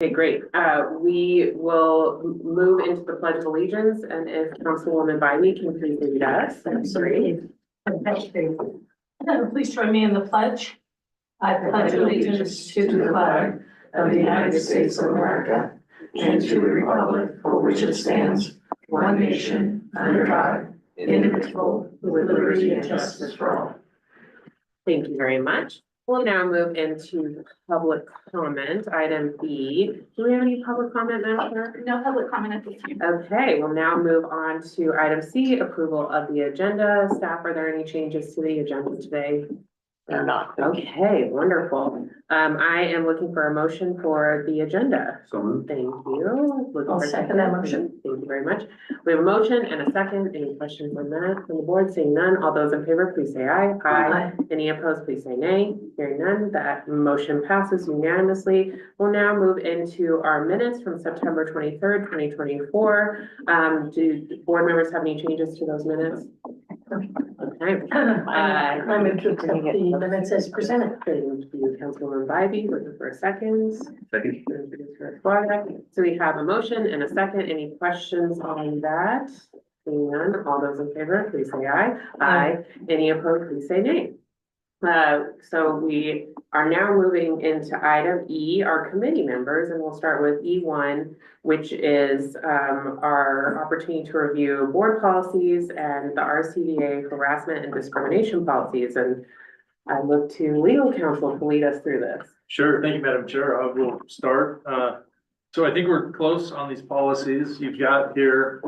Okay, great. We will move into the Pledge of Allegiance, and if Councilwoman Bybee can please lead us. That's great. Please join me in the pledge. I pledge allegiance to the flag of the United States of America and to the republic for which it stands, one nation, under God, indivisible, with liberty and justice for all. Thank you very much. We'll now move into public comment. Item B. Do we have any public comment, Madam Chair? No public comment at this time. Okay, we'll now move on to item C, approval of the agenda. Staff, are there any changes to the agenda today? They're not. Okay, wonderful. I am looking for a motion for the agenda. So moved. Thank you. Looking I'll for second that motion. Thank you very much. We have a motion and a second. Any questions on that from the board? Seeing none, all those in favor, please say aye. Aye. Any opposed, please say nay. Hearing none, that motion passes unanimously. We'll now move into our minutes from September 23rd, 2024. Do board members have any changes to those minutes? Okay. I'm interested in the minutes as presented. Thank you, Councilwoman Bybee, looking for a second. Second. So we have a motion and a second. Any questions on that? Seeing none, all those in favor, please say aye. Aye. Any opposed, please say nay. So we are now moving into item E, our committee members, and we'll start with E1, which is our opportunity to review board policies and the RSCVA harassment and discrimination policies. And I look to legal counsel to lead us through this. Sure. Thank you, Madam Chair. I will start. So I think we're close on these policies. You've got here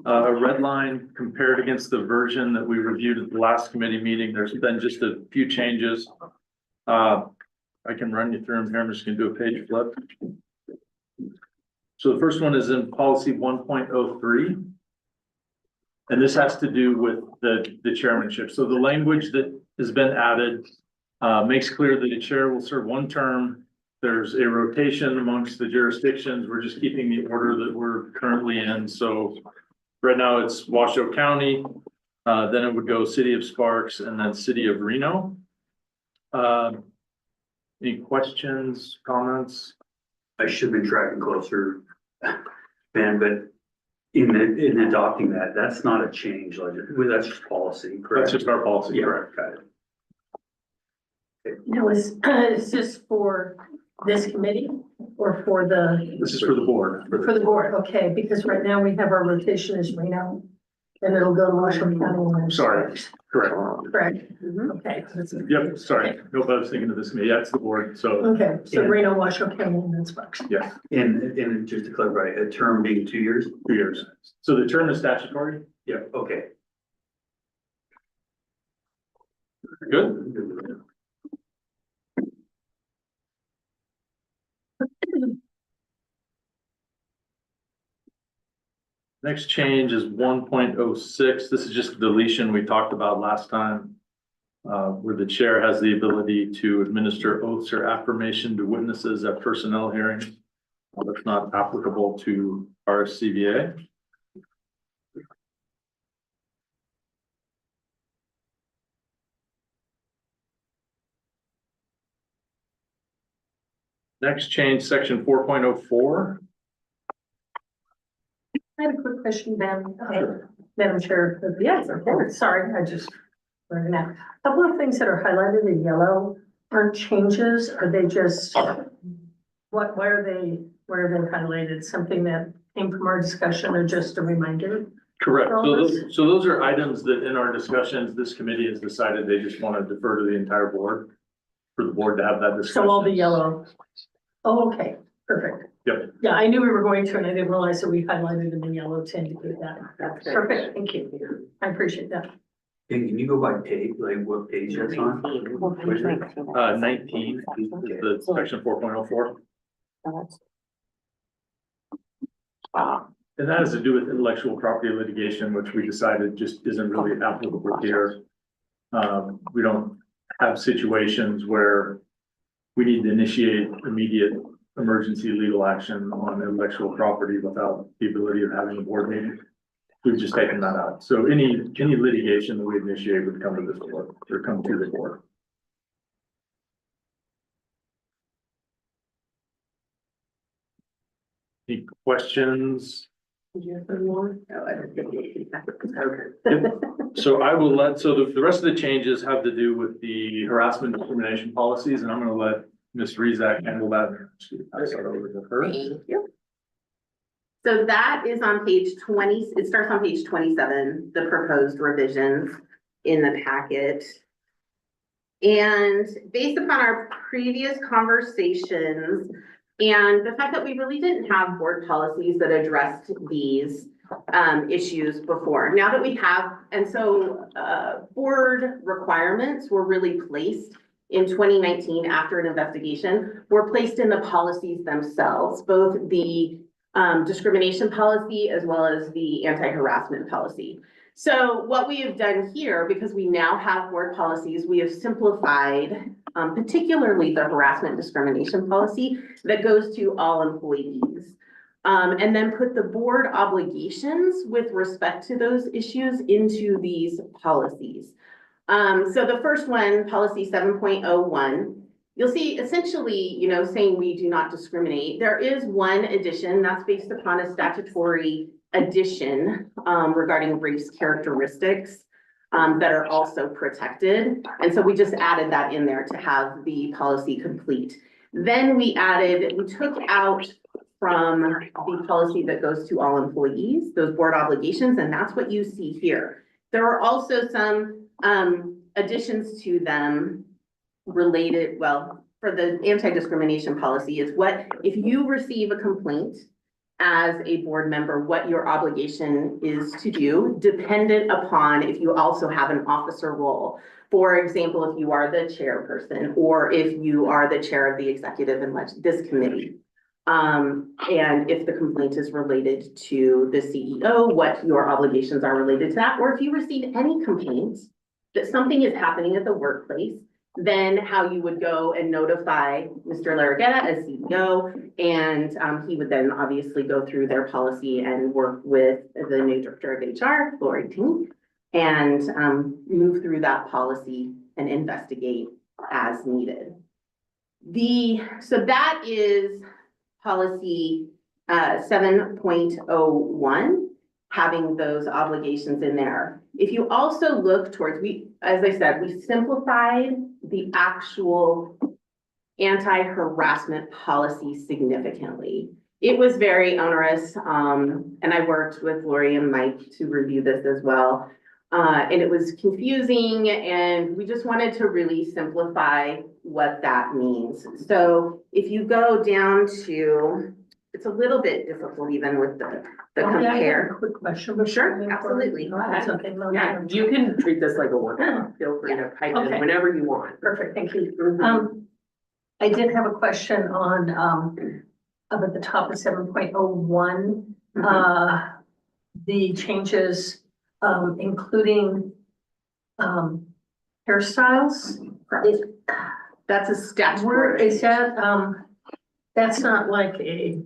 a red line compared against the version that we reviewed at the last committee meeting. There's been just a few changes. I can run you through them here. I'm just going to do a page flip. So the first one is in policy 1.03. And this has to do with the chairmanship. So the language that has been added makes clear that the chair will serve one term. There's a rotation amongst the jurisdictions. We're just keeping the order that we're currently in. So right now it's Washoe County, then it would go City of Sparks, and then City of Reno. Any questions, comments? I should have been tracking closer, Ben, but in adopting that, that's not a change, that's just policy, correct? That's just our policy. Yeah, right, got it. Now, is this for this committee or for the? This is for the board. For the board, okay, because right now we have our rotation as Reno, and it'll go to Washoe County. Sorry, correct. Correct, Mm-hmm. okay. Yep, sorry. Nope, I was thinking of this committee. Yeah, it's the board. So, Okay, so Yeah. Reno, Washoe County, and then Sparks. yeah, And just to clarify, a term being 2 years? 2 years. So the term is statutory. Yeah, okay. Good. Next change is 1.06. This is just a deletion we talked about last time, where the chair has the ability to administer oaths or affirmation to witnesses at personnel hearings. That's not applicable to RSCVA. Next change, section 4.04. I had a quick question, Ben. Sure. Madam Chair. Yes, of course. Sorry, I just learned now. A couple of things that are highlighted in yellow aren't changes. Are they just, why are they highlighted? Something that came from our discussion or just a reminder? Correct. So those are items that in our discussions, this committee has decided they just want to defer to the entire board, for the board to have that discussion. So all the yellow. Oh, okay, perfect. Yep. Yeah, I knew we were going to, and I didn't realize that we highlighted them in yellow to indicate that. That's good. Perfect, thank you. I appreciate that. And can you go by page, like what page that's on? 19 is the section 4.04. And that has to do with intellectual property litigation, which we decided just isn't really applicable here. We don't have situations where we need to initiate immediate emergency legal action on intellectual property without the ability of having a board meeting. We've just taken that out. So any litigation that we initiate would come to this board or come to the board. Any questions? Did you have some more? Oh, I don't think. Okay. So I will so the rest of the changes have to do with the harassment discrimination policies, and I'm gonna let Ms. Rezac handle that. I'll start over to her. Thank you. So that is on page 20, it starts on page 27, the proposed revisions in the packet. And based upon our previous conversations and the fact that we really didn't have board policies that addressed these issues before, now that we have, and so board requirements were really placed in 2019 after an investigation, were placed in the policies themselves, both the discrimination policy as well as the anti-harassment policy. So what we have done here, because we now have board policies, we have simplified particularly the harassment discrimination policy that goes to all employees. And then put the board obligations with respect to those issues into these policies. So the first one, policy 7.01, you'll see essentially, saying we do not discriminate. There is one addition that's based upon a statutory addition regarding race characteristics that are also protected. And so we just added that in there to have the policy complete. Then we took out from the policy that goes to all employees, those board obligations, and that's what you see here. There are also some additions to them related, well, for the anti-discrimination policy, it's what, if you receive a complaint as a board member, what your obligation is to do, dependent upon if you also have an officer role. For example, if you are the chairperson, or if you are the chair of the executive and this committee. And if the complaint is related to the CEO, what your obligations are related to that, or if you receive any complaints that something is happening at the workplace, then how you would go and notify Mr. Larraguetta as CEO, and he would then obviously go through their policy and work with the new director of HR, Lori Ting, and move through that policy and investigate as needed. So that is policy 7.01, having those obligations in there. If you also look towards, as I said, we simplified the actual anti-harassment policy significantly. It was very onerous, and I worked with Lori and Mike to review this as well. And it was confusing, and we just wanted to really simplify what that means. So if you go down to, it's a little bit difficult even with the compare. A quick question. Sure, absolutely. Go ahead. That's okay. Yeah, you can treat this like a one-off. Feel free to pipe in Okay. whenever you want. Perfect, thank you. I did have a question on, up at the top of 7.01, the changes, including, hairstyles. That's a Where statutory. is that, that's not like a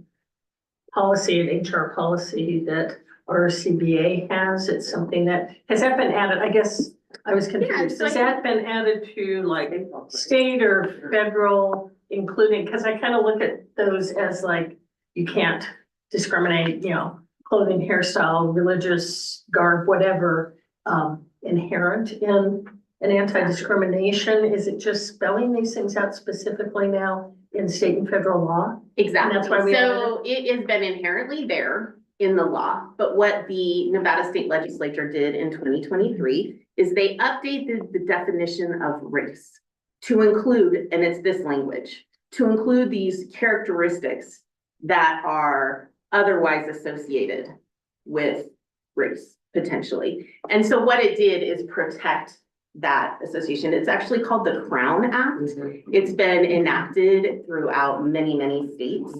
policy, an HR policy that RSCVA has, it's something that, has that been added, I guess, I was confused, so has I- that been added to like state or federal, including, because I kind of look at those as like, you can't discriminate, clothing, hairstyle, religious garb, whatever, inherent in an anti-discrimination. Is it just spelling these things out specifically now in state and federal law? Exactly. And that's why we So it has been inherently there in the law, but what the Nevada State Legislature did in 2023 is they updated the definition of race to include, and it's this language, to include these characteristics that are otherwise associated with race, potentially. And so what it did is protect that association. It's actually called the Crown Act. It's been enacted throughout many, many states.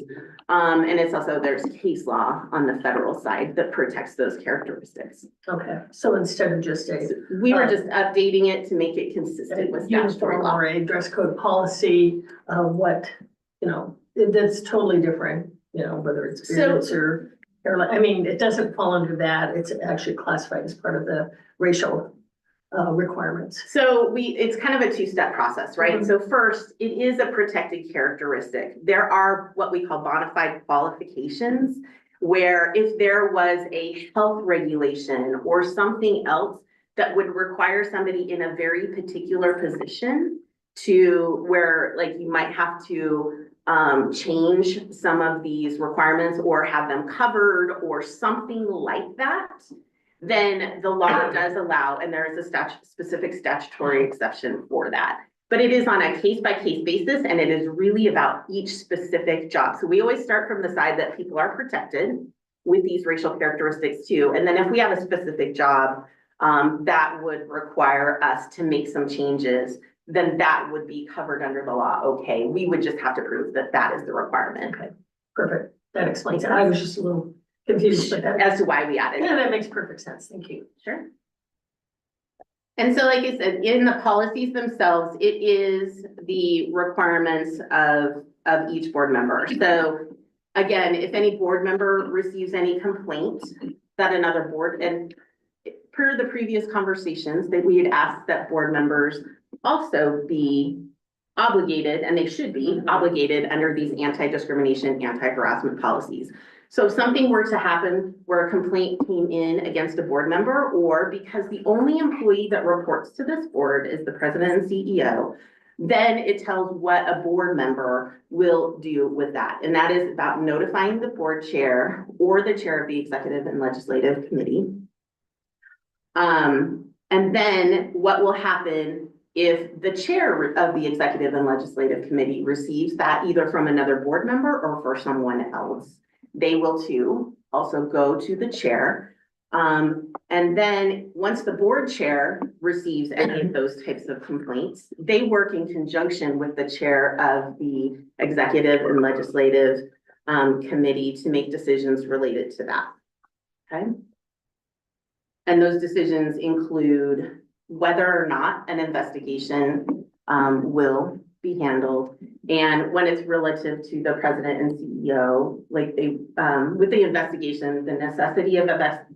And it's also, there's case law on the federal side that protects those characteristics. Okay, so instead of just a We were just updating it to make it consistent with statutory uniform law. or a dress code policy, that's totally different, whether it's beards or hairline. I mean, it doesn't fall under that. It's actually classified as part of the racial requirements? So it's kind of a two-step process, right? So first, it is a protected characteristic. There are what we call bona fide qualifications, where if there was a health regulation or something else that would require somebody in a very particular position to where like you might have to change some of these requirements or have them covered or something like that, then the law does allow, and there is a specific statutory exception for that. But it is on a case-by-case basis, and it is really about each specific job. So we always start from the side that people are protected with these racial characteristics too. And then if we have a specific job that would require us to make some changes, then that would be covered under the law. Okay, we would just have to prove that that is the requirement. Okay, perfect. That explains it. I was just a little confused by that. As to why we added it. Yeah, that makes perfect sense. Thank you. Sure. And so like I said, in the policies themselves, it is the requirements of each board member. So again, if any board member receives any complaint that another board, and per the previous conversations, that we had asked that board members also be obligated, and they should be obligated under these anti-discrimination, anti-harassment policies. So if something were to happen where a complaint came in against a board member, or because the only employee that reports to this board is the president and CEO, then it tells what a board member will do with that. And that is about notifying the board chair or the chair of the executive and legislative committee. And then what will happen if the chair of the executive and legislative committee receives that either from another board member or for someone else? They will too also go to the chair. And then once the board chair receives any of those types of complaints, they work in conjunction with the chair of the executive and legislative committee to make decisions related to that. Okay. And those decisions include whether or not an investigation will be handled. And when it's relative to the president and CEO, like they, with the investigation, the necessity of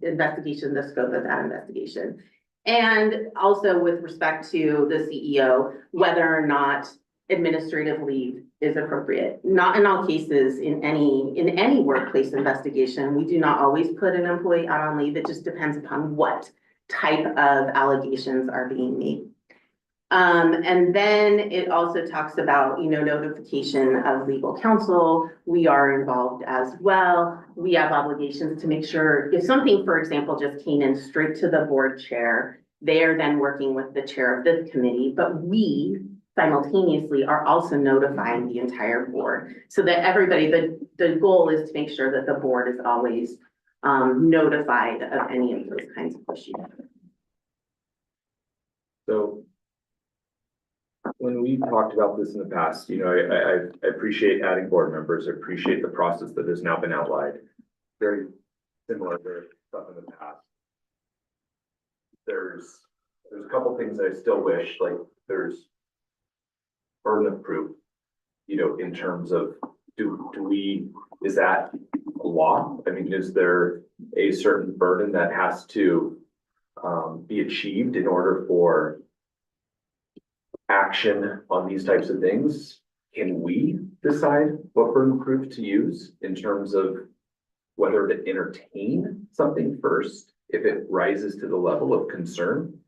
investigation, the scope of that investigation. And also with respect to the CEO, whether or not administrative leave is appropriate. Not in all cases, in any workplace investigation, we do not always put an employee out on leave. It just depends upon what type of allegations are being made. And then it also talks about, notification of legal counsel. We are involved as well. We have obligations to make sure if something, for example, just came in straight to the board chair, they are then working with the chair of this committee, but we simultaneously are also notifying the entire board so that everybody, the goal is to make sure that the board is always notified of any of those kinds of issues. So when we talked about this in the past, I appreciate adding board members. I appreciate the process that has now been outlined. Very similar to stuff in the past. There's a couple things I still wish, like there's burden of proof, in terms of is that a law? I mean, is there a certain burden that has to be achieved in order for action on these types of things? Can we decide what burden of proof to use in terms of whether to entertain something first if it rises to the level of concern?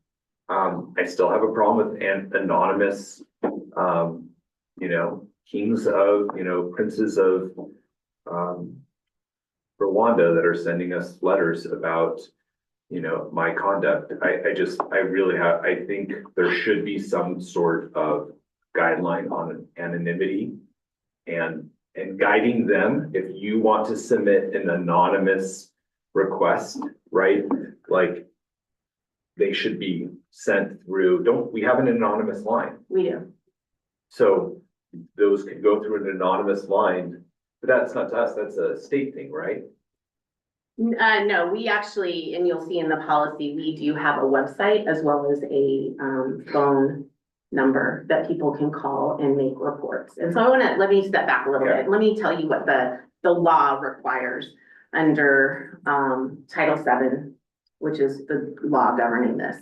I still have a problem with anonymous, kings of, princes of Rwanda that are sending us letters about, my conduct. I think there should be some sort of guideline on anonymity and guiding them. If you want to submit an anonymous request, right? Like they should be sent through, we have an anonymous line. We do. So those could go through an anonymous line, but that's not to us, that's a state thing, right? No, we actually, and you'll see in the policy, we do have a website as well as a phone number that people can call and make reports. And so let me step back a little bit. Let me tell you what the law requires under Title VII, which is the law governing this.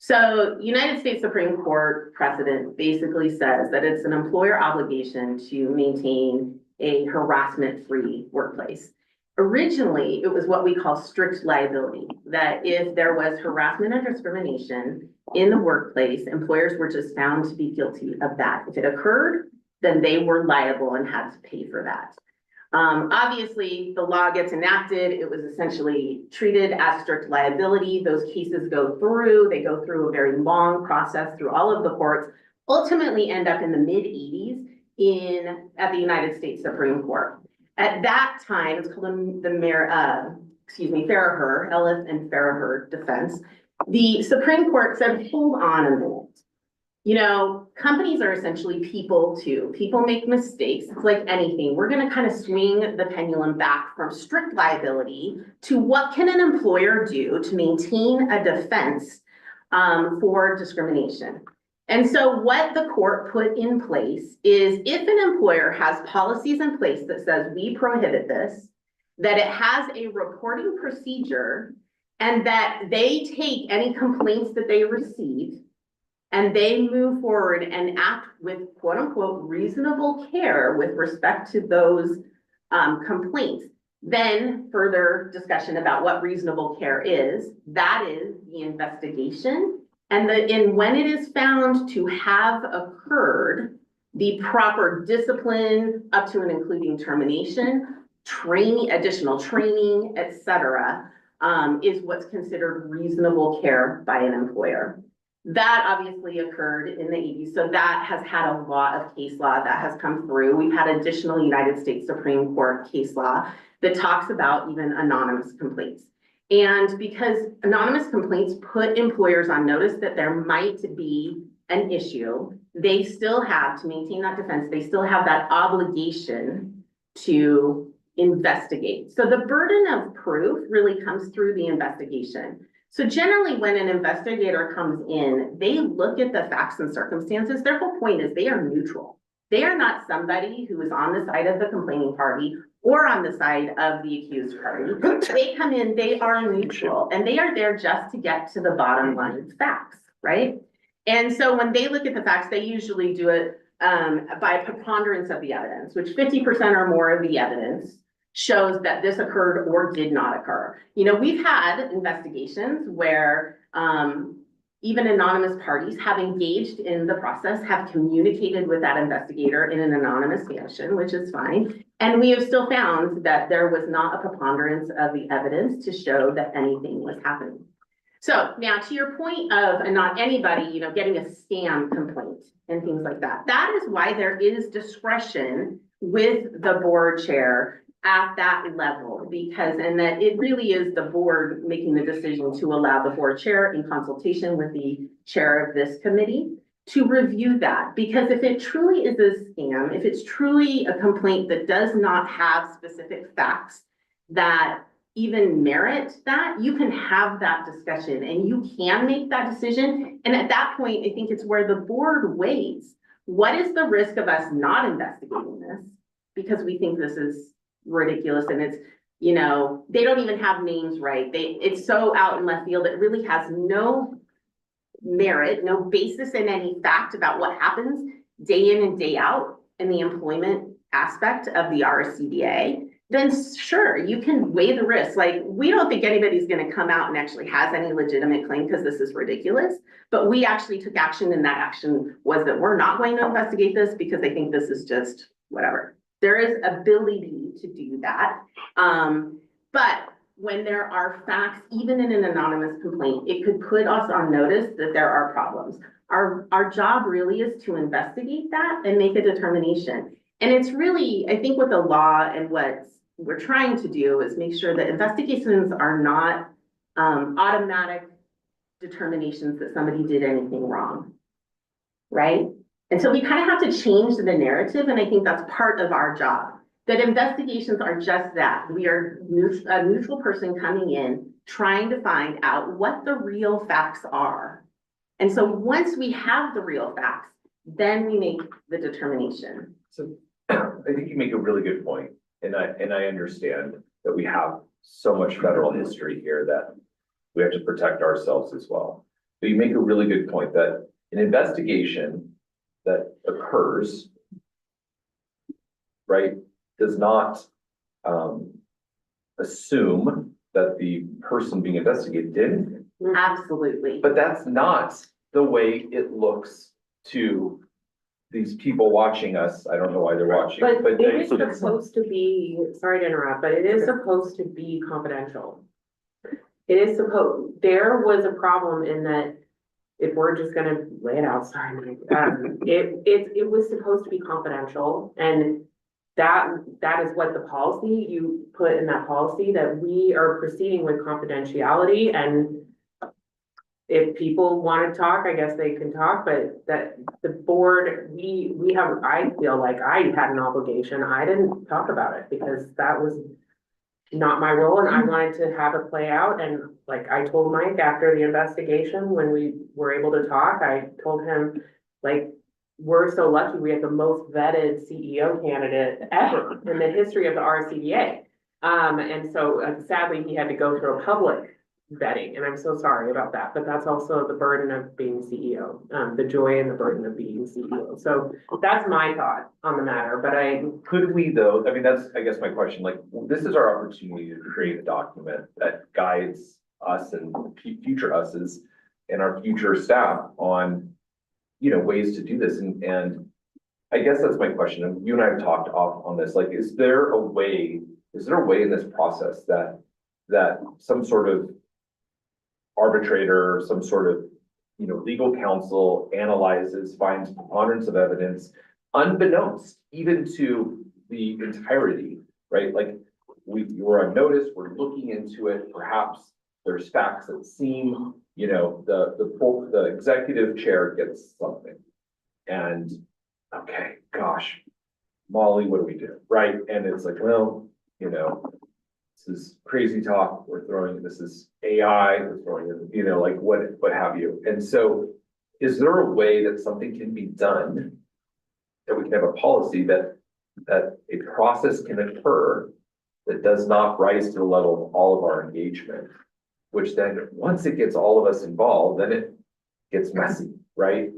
So United States Supreme Court precedent basically says that it's an employer obligation to maintain a harassment-free workplace. Originally, it was what we call strict liability, that if there was harassment and discrimination in the workplace, employers were just found to be guilty of that. If it occurred, then they were liable and had to pay for that. Obviously, the law gets enacted. It was essentially treated as strict liability. Those cases they go through a very long process through all of the courts, ultimately end up in the mid-80s at the United States Supreme Court. At that time, it's called Farragher, Ellis and Farragher defense. The Supreme Court said, hold on a minute. You know, companies are essentially people too. People make mistakes. It's like anything. We're going to kind of swing the pendulum back from strict liability to what can an employer do to maintain a defense for discrimination. And so what the court put in place is if an employer has policies in place that says we prohibit this, that it has a reporting procedure, and that they take any complaints that they receive and they move forward and act with quote unquote reasonable care with respect to those complaints. Then further discussion about what reasonable care is, that is the investigation. And when it is found to have occurred, the proper discipline up to and including termination, training, additional training, etc., is what's considered reasonable care by an employer. That obviously occurred in the 80s. So that has had a lot of case law that has come through. We've had additional United States Supreme Court case law that talks about even anonymous complaints. And because anonymous complaints put employers on notice that there might be an issue, they still have to maintain that defense. They still have that obligation to investigate. So the burden of proof really comes through the investigation. So generally when an investigator comes in, they look at the facts and circumstances. Their whole point is they are neutral. They are not somebody who is on the side of the complaining party or on the side of the accused party. They come in, they are neutral, and they are there just to get to the bottom line facts, right? And so when they look at the facts, they usually do it by a preponderance of the evidence, which 50% or more of the evidence shows that this occurred or did not occur. You know, we've had investigations where even anonymous parties have engaged in the process, have communicated with that investigator in an anonymous fashion, which is fine. And we have still found that there was not a preponderance of the evidence to show that anything was happening. So now to your point of not anybody, you know, getting a scam complaint and things like that. That is why there is discretion with the board chair at that level, because, and that it really is the board making the decision to allow the board chair in consultation with the chair of this committee to review that. Because if it truly is a scam, if it's truly a complaint that does not have specific facts that even merit that, you can have that discussion and you can make that decision. And at that point, I think it's where the board weighs, what is the risk of us not investigating this? Because we think this is ridiculous and it's, you know, they don't even have names right. It's so out in left field. It really has no merit, no basis in any fact about what happens day in and day out in the employment aspect of the RSCVA. Then sure, you can weigh the risk. Like, we don't think anybody's going to come out and actually has any legitimate claim because this is ridiculous, but we actually took action, and that action was that we're not going to investigate this because I think this is just whatever. There is ability to do that. But when there are facts, even in an anonymous complaint, it could put us on notice that there are problems. Our job really is to investigate that and make a determination. And it's really, I think, what the law and what we're trying to do is make sure that investigations are not automatic determinations that somebody did anything wrong, right? And so we kind of have to change the narrative, and I think that's part of our job. That investigations are just that. We are a neutral person coming in, trying to find out what the real facts are. And so once we have the real facts, then we make the determination. So I think you make a really good point, and I understand that we have so much federal history here that we have to protect ourselves as well. But you make a really good point that an investigation that occurs, right, does not assume that the person being investigated did anything. Absolutely. But that's not the way it looks to these people watching us. I don't know why they're watching, But but it is supposed to be, sorry to interrupt, but it is supposed to be confidential. It is supposed, there was a problem in that, if we're just gonna lay it out, sorry, Mike, it was supposed to be confidential, and that is what the policy, you put in that policy, that we are proceeding with confidentiality, and if people want to talk, I guess they can talk, but that the board, we have, I feel like I had an obligation. I didn't talk about it because that was not my role, and I wanted to have it play out. And like I told Mike after the investigation, when we were able to talk, I told him, like, we're so lucky we have the most vetted CEO candidate ever in the history of the RSCVA. And so sadly, he had to go through a public vetting, and I'm so sorry about that, but that's also the burden of being CEO, the joy and the burden of being CEO. So that's my thought on the matter, but could we though, I mean, that's, I guess my question, like, this is our opportunity to create a document that guides us and future us's and our future staff on, you know, ways to do this. And I guess that's my question. And you and I have talked off on this, like, is there a way in this process that some sort of arbitrator, some sort of, you know, legal counsel analyzes, finds preponderance of evidence, unbeknownst even to the entirety, right? Like, we're on notice, we're looking into it, perhaps there's facts that seem, you know, the executive chair gets something. And, okay, gosh, Molly, what do we do, right? And it's like, well, you know, this is crazy talk, this is AI, we're throwing in, you know, like what have you. And so is there a way that something can be done, that we can have a policy that a process can occur that does not rise to the level of all of our engagement, which then once it gets all of us involved, then it gets messy, right?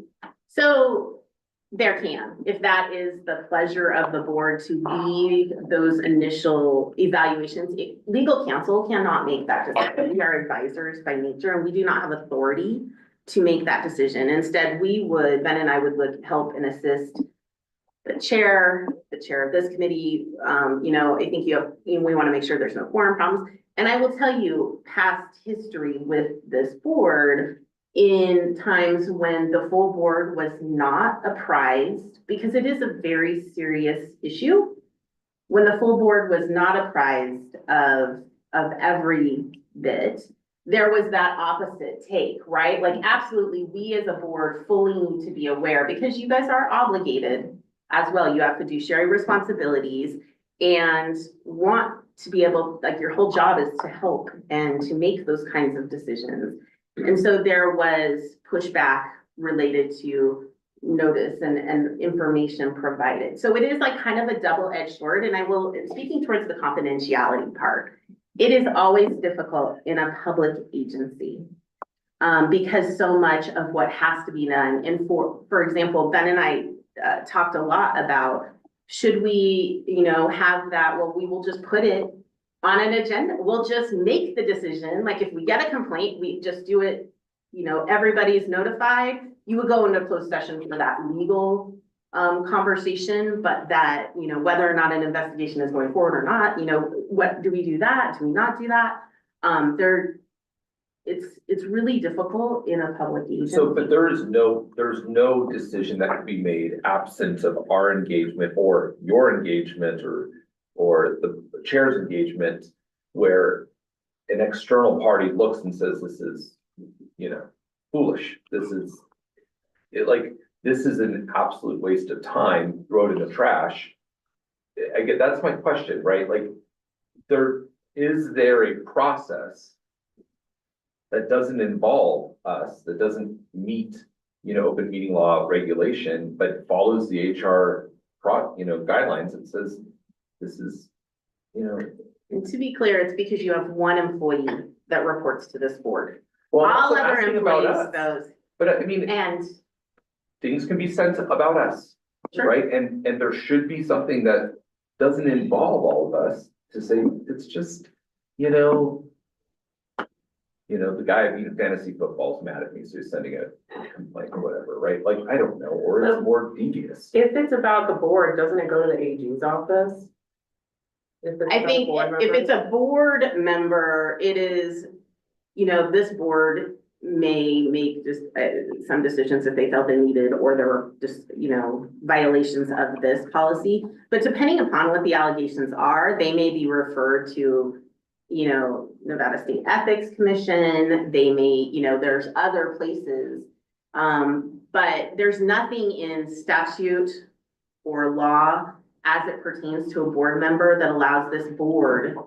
So there can, if that is the pleasure of the board to lead those initial evaluations. Legal counsel cannot make that decision. We are advisors by nature, and we do not have authority to make that decision. Instead, Ben and I would help and assist the chair of this committee. You know, I think we want to make sure there's no quorum problems. And I will tell you, past history with this board, in times when the full board was not apprised, because it is a very serious issue, when the full board was not apprised of every bit, there was that opposite take, right? Like, absolutely, we as a board fully need to be aware, because you guys are obligated as well. You have fiduciary responsibilities and want to be able, like, your whole job is to help and to make those kinds of decisions. And so there was pushback related to notice and information provided. So it is like kind of a double-edged sword. And speaking towards the confidentiality part, it is always difficult in a public agency because so much of what has to be done. And for example, Ben and I talked a lot about, should we, you know, have that, well, we will just put it on an agenda. We'll just make the decision. Like, if we get a complaint, we just do it, you know, everybody's notified. You would go into closed session for that legal conversation, but that, you know, whether or not an investigation is going forward or not, you know, what do we do that? Do we not do that? It's really difficult in a public agency. So, but there's no decision that can be made absent of our engagement or your engagement or the chair's engagement, where an external party looks and says, this is, you know, foolish. This is an absolute waste of time, throw it in the trash. That's my question, right? Like, is there a process that doesn't involve us, that doesn't meet, you know, open meeting law regulation, but follows the HR guidelines and says, this is, you know. And to be clear, it's because you have one employee that reports to this board. Well, I'm All also other asking about employees, us. those, But I mean, and things can be sent about us, Sure. right? And there should be something that doesn't involve all of us to say, it's just, you know. The guy beating fantasy football's mad at me, so he's sending a complaint or whatever, right? Like, I don't know, or it's more devious. If it's about the board, doesn't it go to the AG's office? If it's I about think board if it's members? a board member, it is, this board may make just some decisions if they felt they needed, or there were just, violations of this policy. But depending upon what the allegations are, they may be referred to, Nevada State Ethics Commission, they may, there's other places. But there's nothing in statute or law as it pertains to a board member that allows this board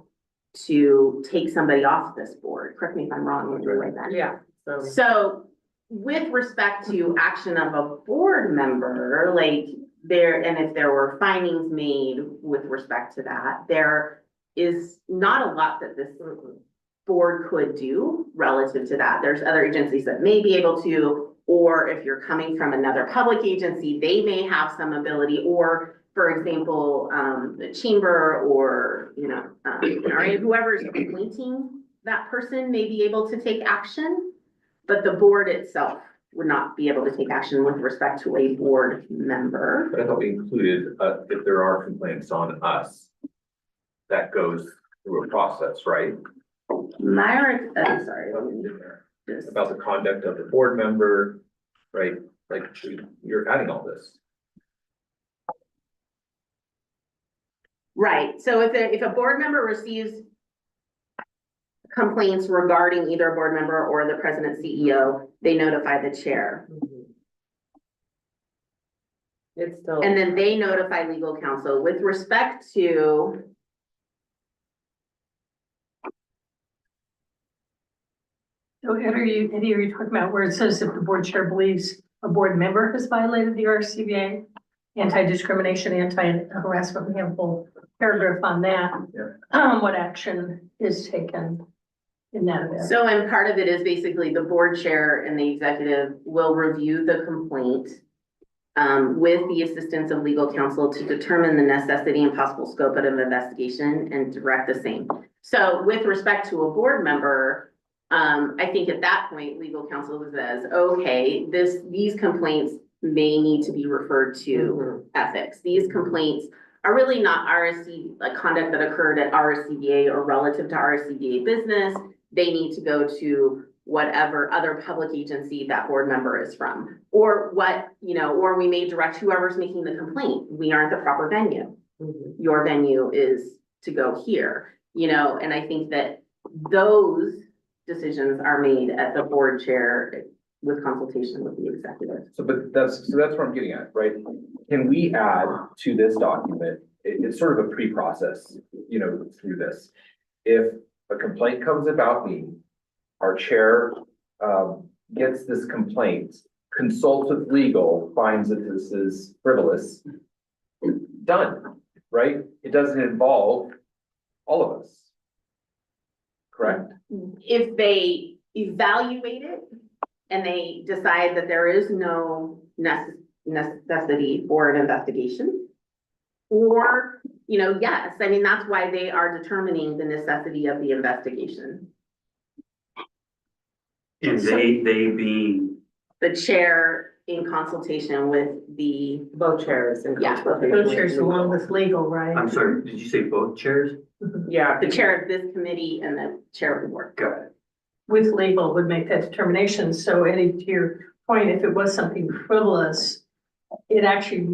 to take somebody off this board. Correct me if I'm wrong, when you're like that. Yeah, so, So with respect to action of a board member, like and if there were findings made with respect to that, there is not a lot that this board could do relative to that. There's other agencies that may be able to, or if you're coming from another public agency, they may have some ability, or for example, the chamber or, whoever's appointing that person may be able to take action, but the board itself would not be able to take action with respect to a board member. But I thought we included, if there are complaints on us, that goes through a process, right? Sorry, let me just. About the conduct of the board member, right? Like, you're adding all this. Right, so if a board member receives complaints regarding either a board member or the president CEO, they notify the chair. it's still. And then they notify legal counsel with respect to. So Ed, are you talking about where it says if the board chair believes a board member has violated the RSCVA, anti-discrimination, anti-harassment, we have a whole paragraph on that. Yeah. What action is taken in that event? So, and part of it is basically the board chair and the executive will review the complaint with the assistance of legal counsel to determine the necessity and possible scope of an investigation and direct the same. So with respect to a board member, I think at that point, legal counsel says, okay, these complaints may need to be referred to ethics. These complaints are really not like conduct that occurred at RSCVA or relative to RSCVA business. They need to go to whatever other public agency that board member is from, or or we may direct whoever's making the complaint. We aren't the proper venue. Your venue is to go here, and I think that those decisions are made at the board chair with consultation with the executive. So that's what I'm getting at, right? Can we add to this document, it's sort of a pre-process, through this. If a complaint comes about me, our chair gets this complaint, consults with legal, finds that this is frivolous, done, right? It doesn't involve all of us. Correct? If they evaluate it and they decide that there is no necessity for an investigation, or, yes, I mean, that's why they are determining the necessity of the investigation. And they being, The chair in consultation with the, Both chairs and. Yeah, Both chairs along with legal, right? I'm sorry, did you say both chairs? Yeah. the chair of this committee and the chair of the board. Got it. With legal would make that determination. So Eddie, to your point, if it was something frivolous, it actually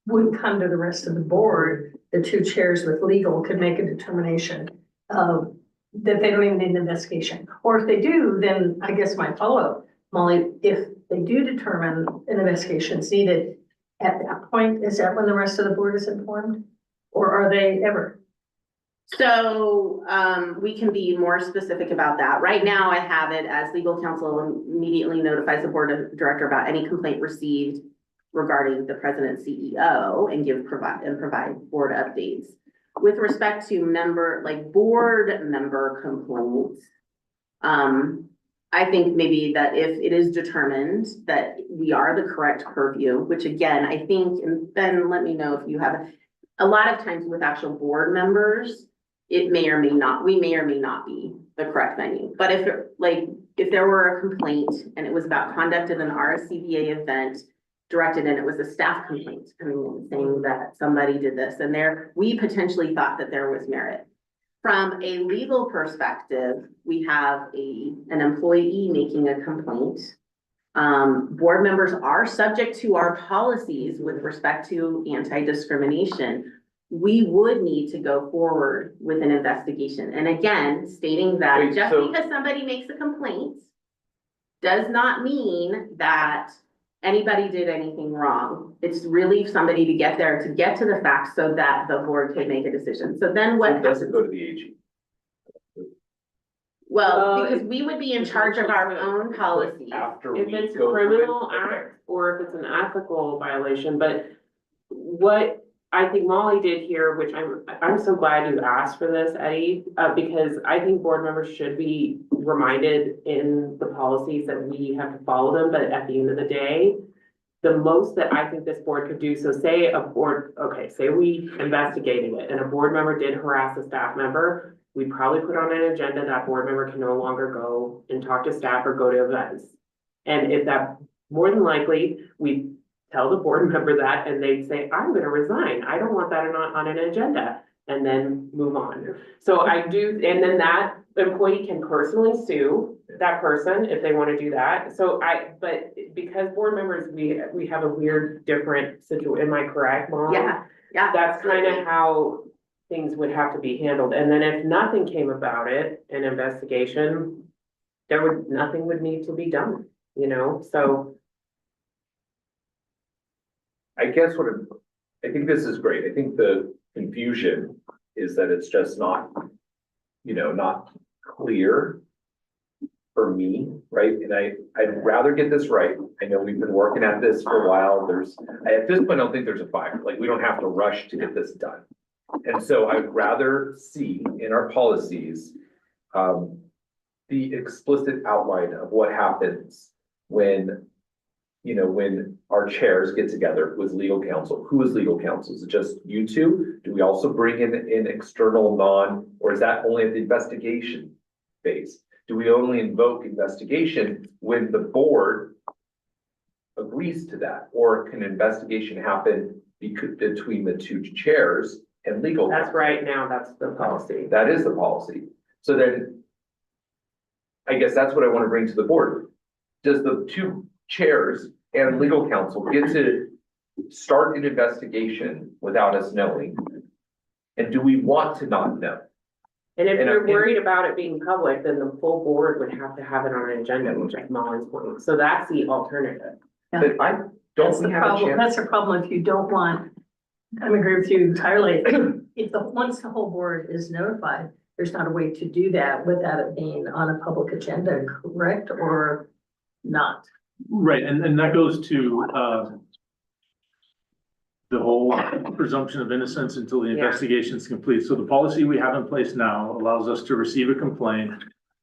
wouldn't come to the rest of the board. The two chairs with legal could make a determination that they don't even need an investigation. Or if they do, then I guess my follow-up, Molly, if they do determine an investigation is needed, at that point, is that when the rest of the board is informed? Or are they ever? So, we can be more specific about that. Right now, I have it as legal counsel immediately notifies the board of director about any complaint received regarding the president CEO and provide board updates. With respect to board member complaints, I think maybe that if it is determined that we are the correct purview, which again, I think, and Ben, let me know if you have, a lot of times with actual board members, it may or may not, we may or may not be the correct venue. But if if there were a complaint and it was about conduct at an RSCVA event directed and it was a staff complaint coming in saying that somebody did this and we potentially thought that there was merit. From a legal perspective, we have an employee making a complaint. Board members are subject to our policies with respect to anti-discrimination. We would need to go forward with an investigation. And again, stating that Wait, just so- because somebody makes a complaint does not mean that anybody did anything wrong. It's really somebody to get there, to get to the facts so that the board can make a decision. So then what It doesn't happens? go to the AG. Well, because we would be in charge of our own policies. After If we it's a go through it, criminal okay. act or if it's an ethical violation, but what I think Molly did here, which I'm so glad you asked for this, Eddie, because I think board members should be reminded in the policies that we have to follow them, but at the end of the day, the most that I think this board could do, so say say we investigated it and a board member did harass a staff member, we probably put on an agenda that board member can no longer go and talk to staff or go to events. And if that, more than likely, we tell the board member that and they'd say, I'm gonna resign. I don't want that on an agenda, and then move on. So I do, and then that employee can personally sue that person if they wanna do that. So but because board members, we have a weird, different situation, am I correct, Mom? Yeah, yeah. That's kind of how things would have to be handled. And then if nothing came about it, an investigation, nothing would need to be done, so. I guess I think this is great. I think the confusion is that it's just not, not clear for me, right? And I'd rather get this right. I know we've been working at this for a while. At this point, I don't think there's a fire. Like, we don't have to rush to get this done. And so I'd rather see in our policies, the explicit outline of what happens when our chairs get together with legal counsel. Who is legal counsel? Is it just you two? Do we also bring in external or is that only at the investigation phase? Do we only invoke investigation when the board agrees to that? Or can investigation happen between the two chairs and legal? That's right now, that's the policy. That is the policy. So then, I guess that's what I want to bring to the board. Does the two chairs and legal counsel get to start an investigation without us knowing? And do we want to not know? And if And you're I'm- worried about it being public, then the full board would have to have it on an agenda, which is Molly's point. So that's the alternative. But That's don't the we have a problem, chance? that's the problem if you don't want, I agree with you entirely. Once the whole board is notified, there's not a way to do that without it being on a public agenda, correct, or not? Right, and that goes to, the whole presumption of innocence until the Yeah. investigation is complete. So the policy we have in place now allows us to receive a complaint,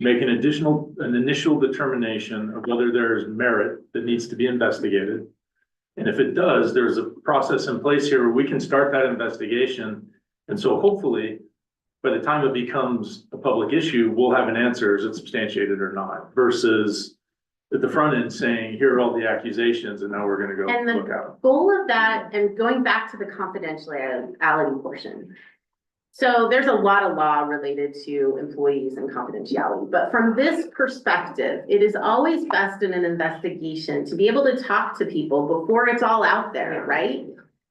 make an initial determination of whether there's merit that needs to be investigated. And if it does, there's a process in place here where we can start that investigation. And so hopefully, by the time it becomes a public issue, we'll have an answer, is it substantiated or not, versus at the front end saying, here are all the accusations, and now we're gonna go And the look at them. goal of that, and going back to the confidentiality portion. So there's a lot of law related to employees and confidentiality, but from this perspective, it is always best in an investigation to be able to talk to people before it's all out there, right?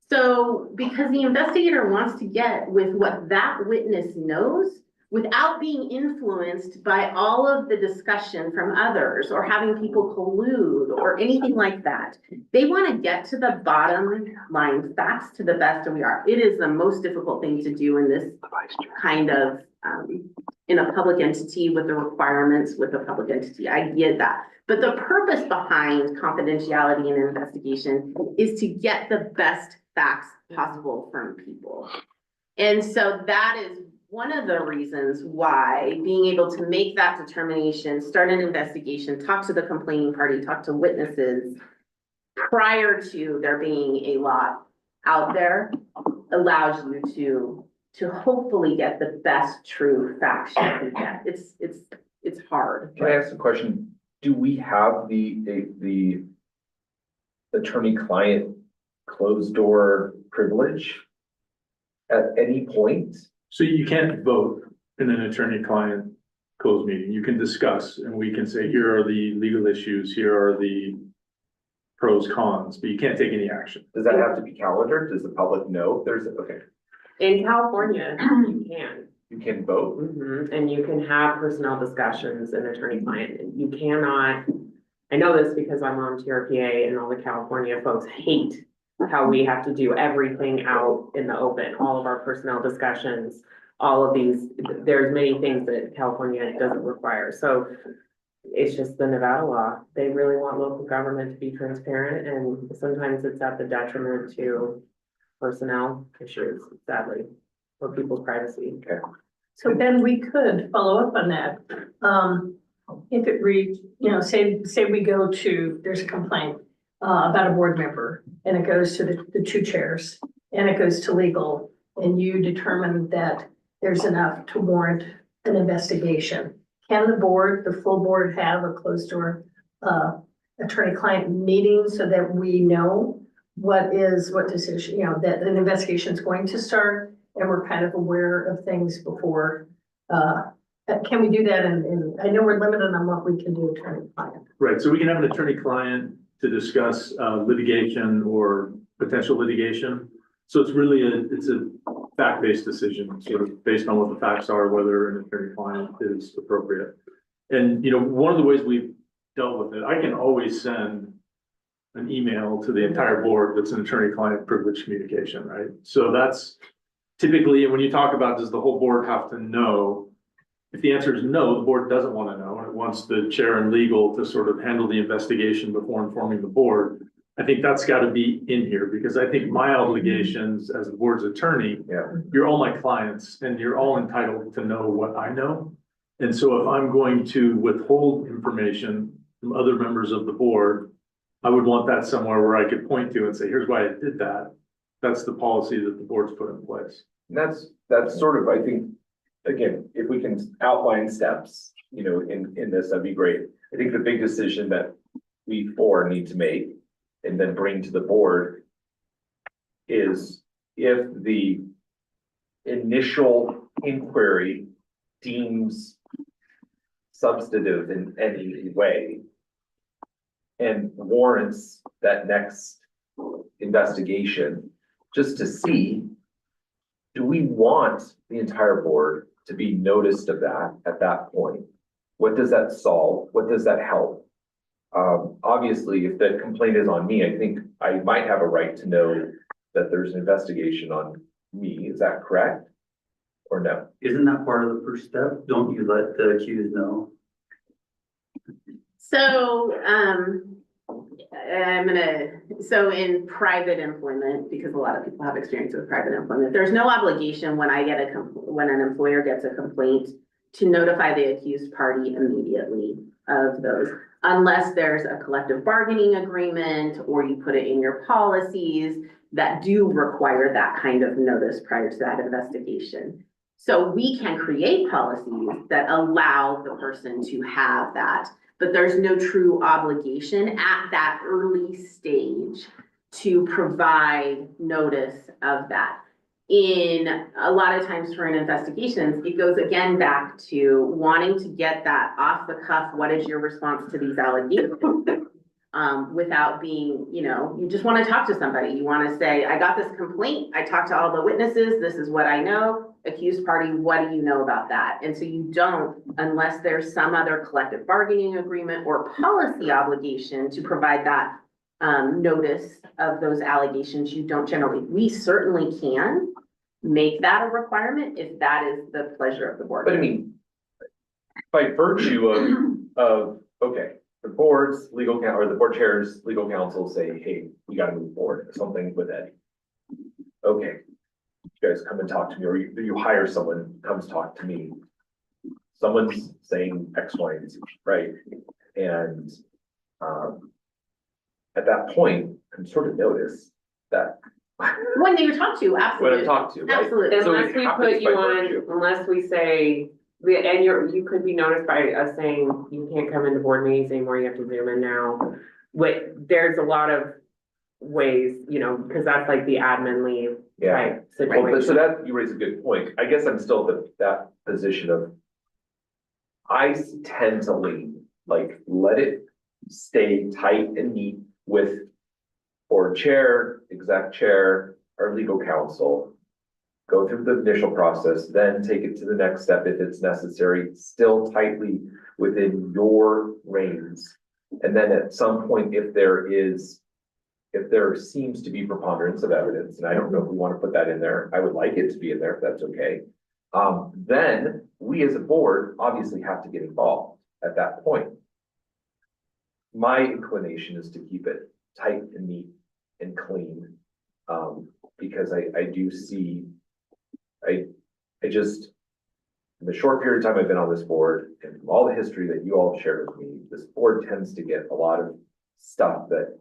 So, because the investigator wants to get with what that witness knows without being influenced by all of the discussion from others or having people collude or anything like that. They want to get to the bottom line facts to the best of we are. It is the most difficult thing to do in this kind of, in a public entity with the requirements with a public entity. I get that. But the purpose behind confidentiality in an investigation is to get the best facts possible from people. And so that is one of the reasons why being able to make that determination, start an investigation, talk to the complaining party, talk to witnesses prior to there being a lot out there allows you to hopefully get the best true facts you can get. It's hard. Can I ask a question? Do we have the attorney-client closed door privilege at any point? So you can't vote in an attorney-client closed meeting. You can discuss and we can say, here are the legal issues, here are the pros, cons, but you can't take any action. Does that have to be calendared? Does the public know? There's, okay, In California, you can. you can vote. And you can have personnel discussions and attorney-client. You cannot, I know this because I'm on TRPA and all the California folks hate how we have to do everything out in the open, all of our personnel discussions, all of these, there's many things that California doesn't require. So it's just the Nevada law. They really want local government to be transparent, and sometimes it's at the detriment to personnel issues, sadly, for people's privacy. So then we could follow up on that. If it reads, you know, say we go to, there's a complaint about a board member and it goes to the two chairs and it goes to legal and you determine that there's enough to warrant an investigation. Can the board, the full board, have a closed door attorney-client meeting so that we know what decision, you know, that an investigation is going to start and we're kind of aware of things before? Can we do that? And I know we're limited on what we can do attorney-client. Right, so we can have an attorney-client to discuss litigation or potential litigation. So it's really it's a fact-based decision, sort of based on what the facts are, whether an attorney-client is appropriate. And, you know, one of the ways we've dealt with it, I can always send an email to the entire board that's an attorney-client privilege communication, right? So that's typically, when you talk about, does the whole board have to know? If the answer is no, the board doesn't want to know, and it wants the chair and legal to sort of handle the investigation before informing the board. I think that's got to be in here, because I think my obligations as the board's attorney, you're all my clients and you're all entitled to know what I know. And so if I'm going to withhold information from other members of the board, I would want that somewhere where I could point to and say, here's why I did that. That's the policy that the board's put in place. That's sort of, I think, again, if we can outline steps, you know, in this, that'd be great. I think the big decision that we four need to make and then bring to the board is if the initial inquiry deems substantive in any way and warrants that next investigation, just to see, do we want the entire board to be noticed of that at that point? What does that solve? What does that help? Obviously, if the complaint is on me, I think I might have a right to know that there's an investigation on me. Is that correct? Or no? Isn't that part of the first step? Don't you let the accused know? So, so in private employment, because a lot of people have experience with private employment, there's no obligation when when an employer gets a complaint to notify the accused party immediately of those, unless there's a collective bargaining agreement or you put it in your policies that do require that kind of notice prior to that investigation. So we can create policies that allow the person to have that, but there's no true obligation at that early stage to provide notice of that. In a lot of times for an investigation, it goes again back to wanting to get that off the cuff. What is your response to these allegations? Without being, you know, you just want to talk to somebody. You want to say, I got this complaint. I talked to all the witnesses. This is what I know. Accused party, what do you know about that? And so you don't, unless there's some other collective bargaining agreement or policy obligation to provide that notice of those allegations, you don't generally. We certainly can make that a requirement if that is the pleasure of the board. But I mean, by virtue of okay, the board's legal counsel or the board chair's legal counsel say, hey, we got to move forward, something with Eddie. Okay, you guys come and talk to me, or you hire someone, comes talk to me. Someone's saying X, Y, and Z, right? And, at that point, I'm sort of notice that When you talk to, when I'm absolutely, talked to, right? absolutely. So it Unless we happens put you by on, virtue. unless we say, and you could be noticed by us saying, you can't come into board meetings anymore, you have to zoom in now. There's a lot of ways, because that's like the admin leave Yeah. type Well, but so situation. that, you raise a good point. I guess I'm still that position of. I tend to lean, like, let it stay tight and neat with. Board chair, exec chair, or legal counsel. Go through the initial process, then take it to the next step if it's necessary, still tightly within your reins. And then at some point, if there seems to be preponderance of evidence, and I don't know if we want to put that in there, I would like it to be in there if that's okay. Then we as a board obviously have to get involved at that point. My inclination is to keep it tight and neat and clean. Because I do see, I just, in the short period of time I've been on this board and from all the history that you all have shared with me, this board tends to get a lot of stuff that,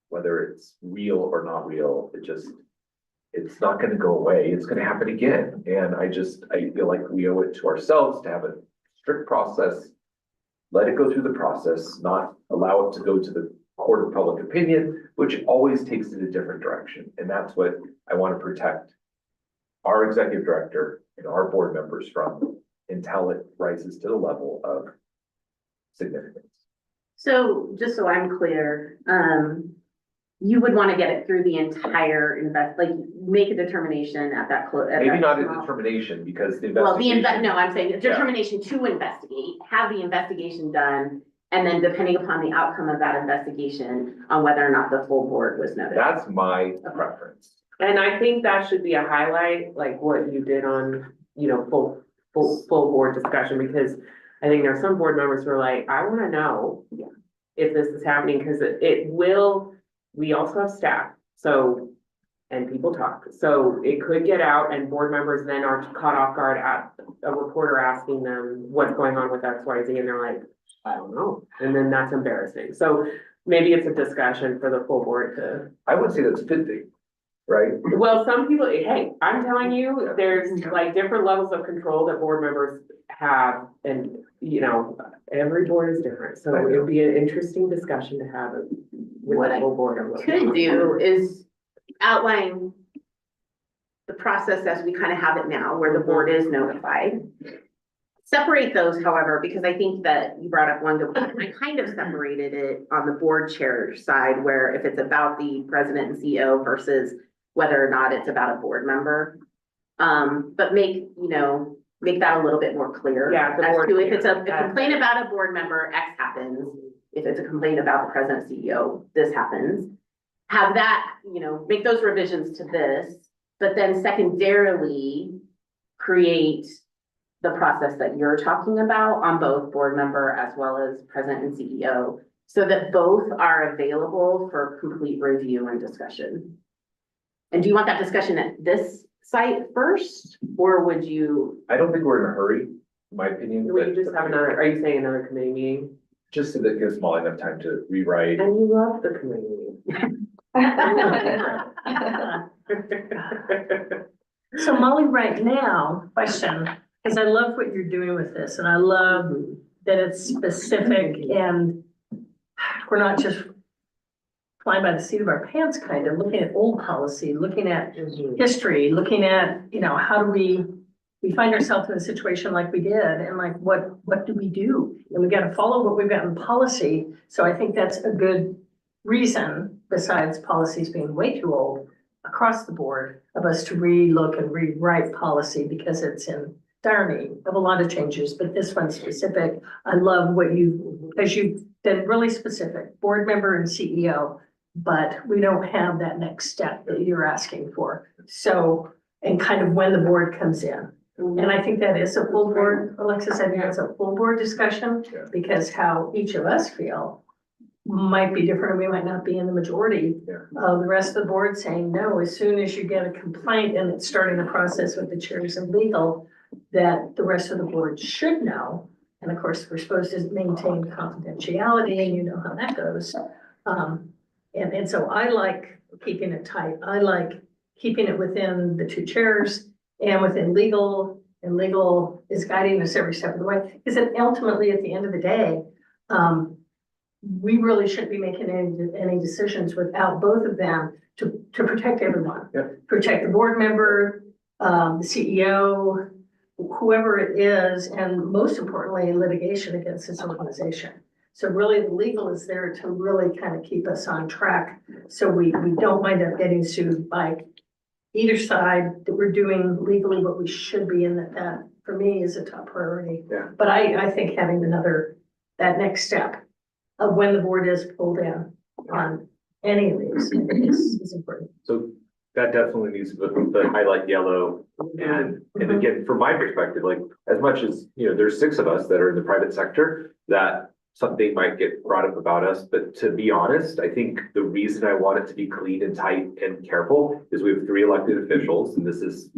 whether it's real or not real, it's not gonna go away. It's gonna happen again. And I feel like we owe it to ourselves to have a strict process. Let it go through the process, not allow it to go to the court of public opinion, which always takes it a different direction. And that's what I want to protect our executive director and our board members from until it rises to the level of significance. So just so I'm clear, you would want to get it through the entire make a determination at that. Maybe not a determination because the Well, investigation. no, I'm saying a determination to investigate, have the investigation done. And then depending upon the outcome of that investigation on whether or not the full board was noticed. That's my preference. And I think that should be a highlight, like what you did on, full board discussion, because I think there are some board members who are like, I wanna know. If this is happening, because we also have staff, and people talk, so it could get out and board members then are caught off guard at a reporter asking them what's going on with X, Y, Z, and they're like, I don't know, and then that's embarrassing, so maybe it's a discussion for the full board to. I would say that's a good thing, right? Well, some people, hey, I'm telling you, there's like different levels of control that board members have, and every board is different, so it would be an interesting discussion to have with What the I full board. Could do is outline the process as we kind of have it now, where the board is notified. Separate those, however, because I think that you brought up one good point. I kind of separated it on the board chair side, where if it's about the president and CEO versus whether or not it's about a board member. But make that a little bit more clear. Yeah, the As board to if it's a chair. complaint about a board member, X happens. If it's a complaint about the president, CEO, this happens. Have that, make those revisions to this, but then secondarily create the process that you're talking about on both board member as well as president and CEO, so that both are available for complete review and discussion. And do you want that discussion at this site first, or would you? I don't think we're in a hurry, in my opinion. Would you just have are you saying another committee meeting? Just so that it gives Molly enough time to rewrite. And you love the committee meeting. So Molly, right now, question, because I love what you're doing with this, and I love that it's specific and we're not just flying by the seat of our pants, kind of looking at old policy, looking at history, looking at, how do we find ourselves in a situation like we did, and like, what do we do? And we got to follow what we've got in policy. So I think that's a good reason, besides policies being way too old across the board, of us to relook and rewrite policy, because it's in dire need of a lot of changes, but this one's specific. I love what because you've been really specific, board member and CEO, but we don't have that next step that you're asking for. So, and kind of when the board comes in. And I think that is a full board, Alexis, I think it's a full board discussion, Yeah. because how each of us feel might be different, we might not be in the majority. Yeah. The rest of the board saying, no, as soon as you get a complaint and it's starting the process with the chairs of legal, that the rest of the board should know. And of course, we're supposed to maintain confidentiality and you know how that goes. And so I like keeping it tight. I like keeping it within the two chairs and within legal, and legal is guiding us every step of the way. Because ultimately, at the end of the day, we really shouldn't be making any decisions without both of them to protect everyone. Yep. Protect the board member, the CEO, whoever it is, and most importantly, litigation against this organization. So really, the legal is there to really kind of keep us on track, so we don't wind up getting sued by either side, that we're doing legally what we should be, and that for me is a top priority. Yeah. But I think having that next step of when the board is pulled in on any of these is important. So that definitely needs the highlight yellow. And again, from my perspective, like, as much as, you know, there's 6 of us that are in the private sector, that something might get brought up about us, but to be honest, I think the reason I want it to be clean and tight and careful is we have 3 elected officials, and this is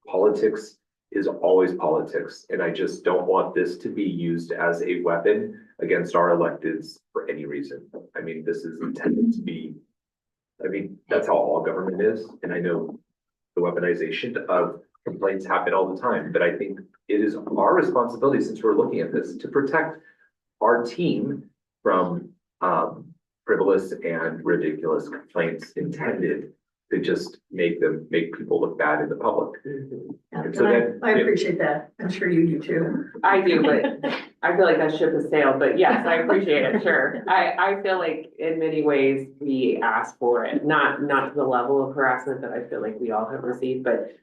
politics is always politics. And I just don't want this to be used as a weapon against our electeds for any reason. I mean, this is intended to be, I mean, that's how all government is. And I know the weaponization of complaints happen all the time, but I think it is our responsibility, since we're looking at this, to protect our team from frivolous and ridiculous complaints intended to just make people look bad in the public. And so then, I appreciate that. I'm sure you do too. I do, but I feel like that ship has sailed, but yes, I appreciate it, sure. I feel like in many ways we ask for it, not to the level of harassment that I feel like we all have received, but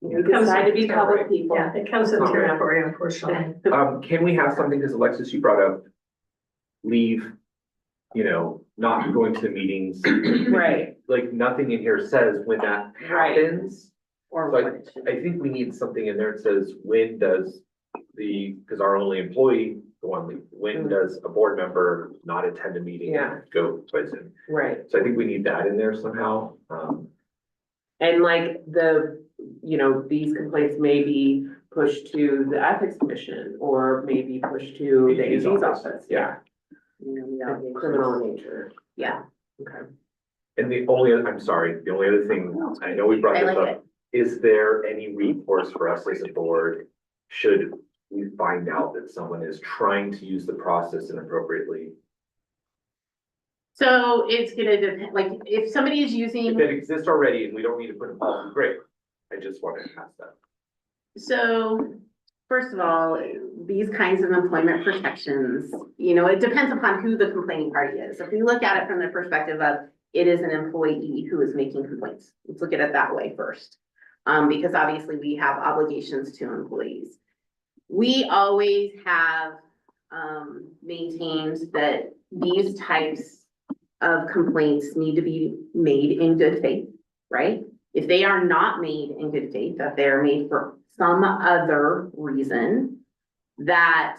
we decide to be public people. Yeah, it comes with the territory, unfortunately. can we have something, because Alexis, you brought up leave, you know, not going to the meetings. Right. Like, nothing in here says when that happens. Or So what it should I think we need something in there that says, when does because our only employee go on leave, when does a board member not attend a meeting and go twice in? Right. So I think we need that in there somehow. And like these complaints may be pushed to the ethics commission or maybe pushed to the AG's office. Yeah. Criminal in nature. Yeah. Okay. And the only other thing, I know we brought I this like up, is there any recourse for us as a board? Should we find out that someone is trying to use the process inappropriately? So it's gonna depend, like, if somebody is If using, it exists already and we don't need to put in policy, great. I just wanted to ask that. so, first of all, these kinds of employment protections, it depends upon who the complaining party is. If we look at it from the perspective of it is an employee who is making complaints, let's look at it that way first. Because obviously we have obligations to employees. We always have maintained that these types of complaints need to be made in good faith, right? If they are not made in good faith, that they're made for some other reason, that,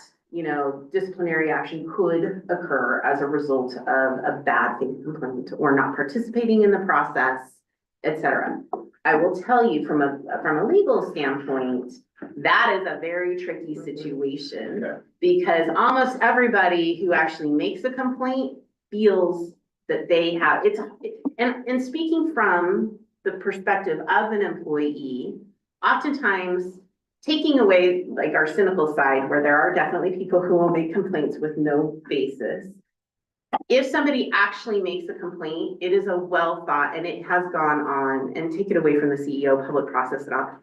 disciplinary action could occur as a result of a bad faith complaint or not participating in the process, etc. I will tell you from a legal standpoint, that is a very tricky situation. Yeah. Because almost everybody who actually makes a complaint feels that they have, and speaking from the perspective of an employee, oftentimes taking away like our cynical side, where there are definitely people who will make complaints with no basis. If somebody actually makes a complaint, it is a well thought, and it has gone on, and take it away from the CEO public process at all,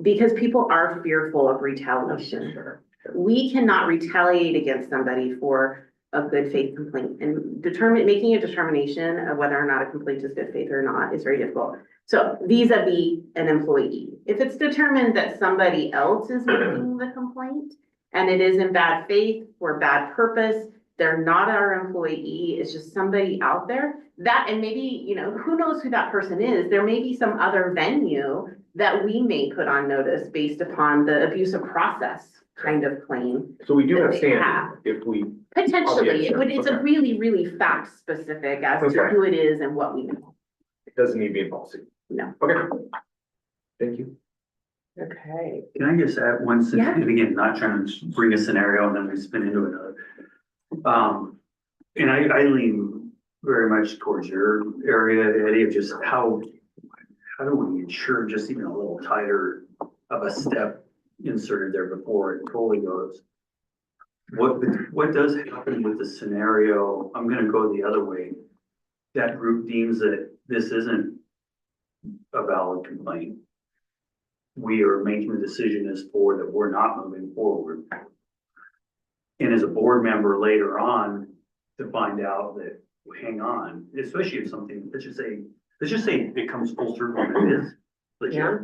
because people are fearful of retaliation. We cannot retaliate against somebody for a good faith complaint, and making a determination of whether or not a complaint is good faith or not is very difficult. So vis-a-vis an employee, if it's determined that somebody else is making the complaint and it is in bad faith or bad purpose, they're not our employee, it's just somebody out there that, and maybe, who knows who that person is, there may be some other venue that we may put on notice based upon the abusive process kind of claim. So we do have They standing have. if we, Potentially, sure. it's Okay. really, really fact specific as to Okay. who it is and what we know. it doesn't need to be in policy. No. Okay. Thank you. Okay, Can I just add one, Yeah. and again, not trying to bring a scenario and then we spin into another. And I lean very much towards your area, Eddie, of just how do we ensure just even a little tighter of a step inserted there before it totally goes? What does happen with the scenario? I'm gonna go the other way. That group deems that this isn't a valid complaint. We are making the decision as board that we're not moving forward. And as a board member later on, to find out that, hang on, especially if something, let's just say it comes full circle and it is legit. yeah,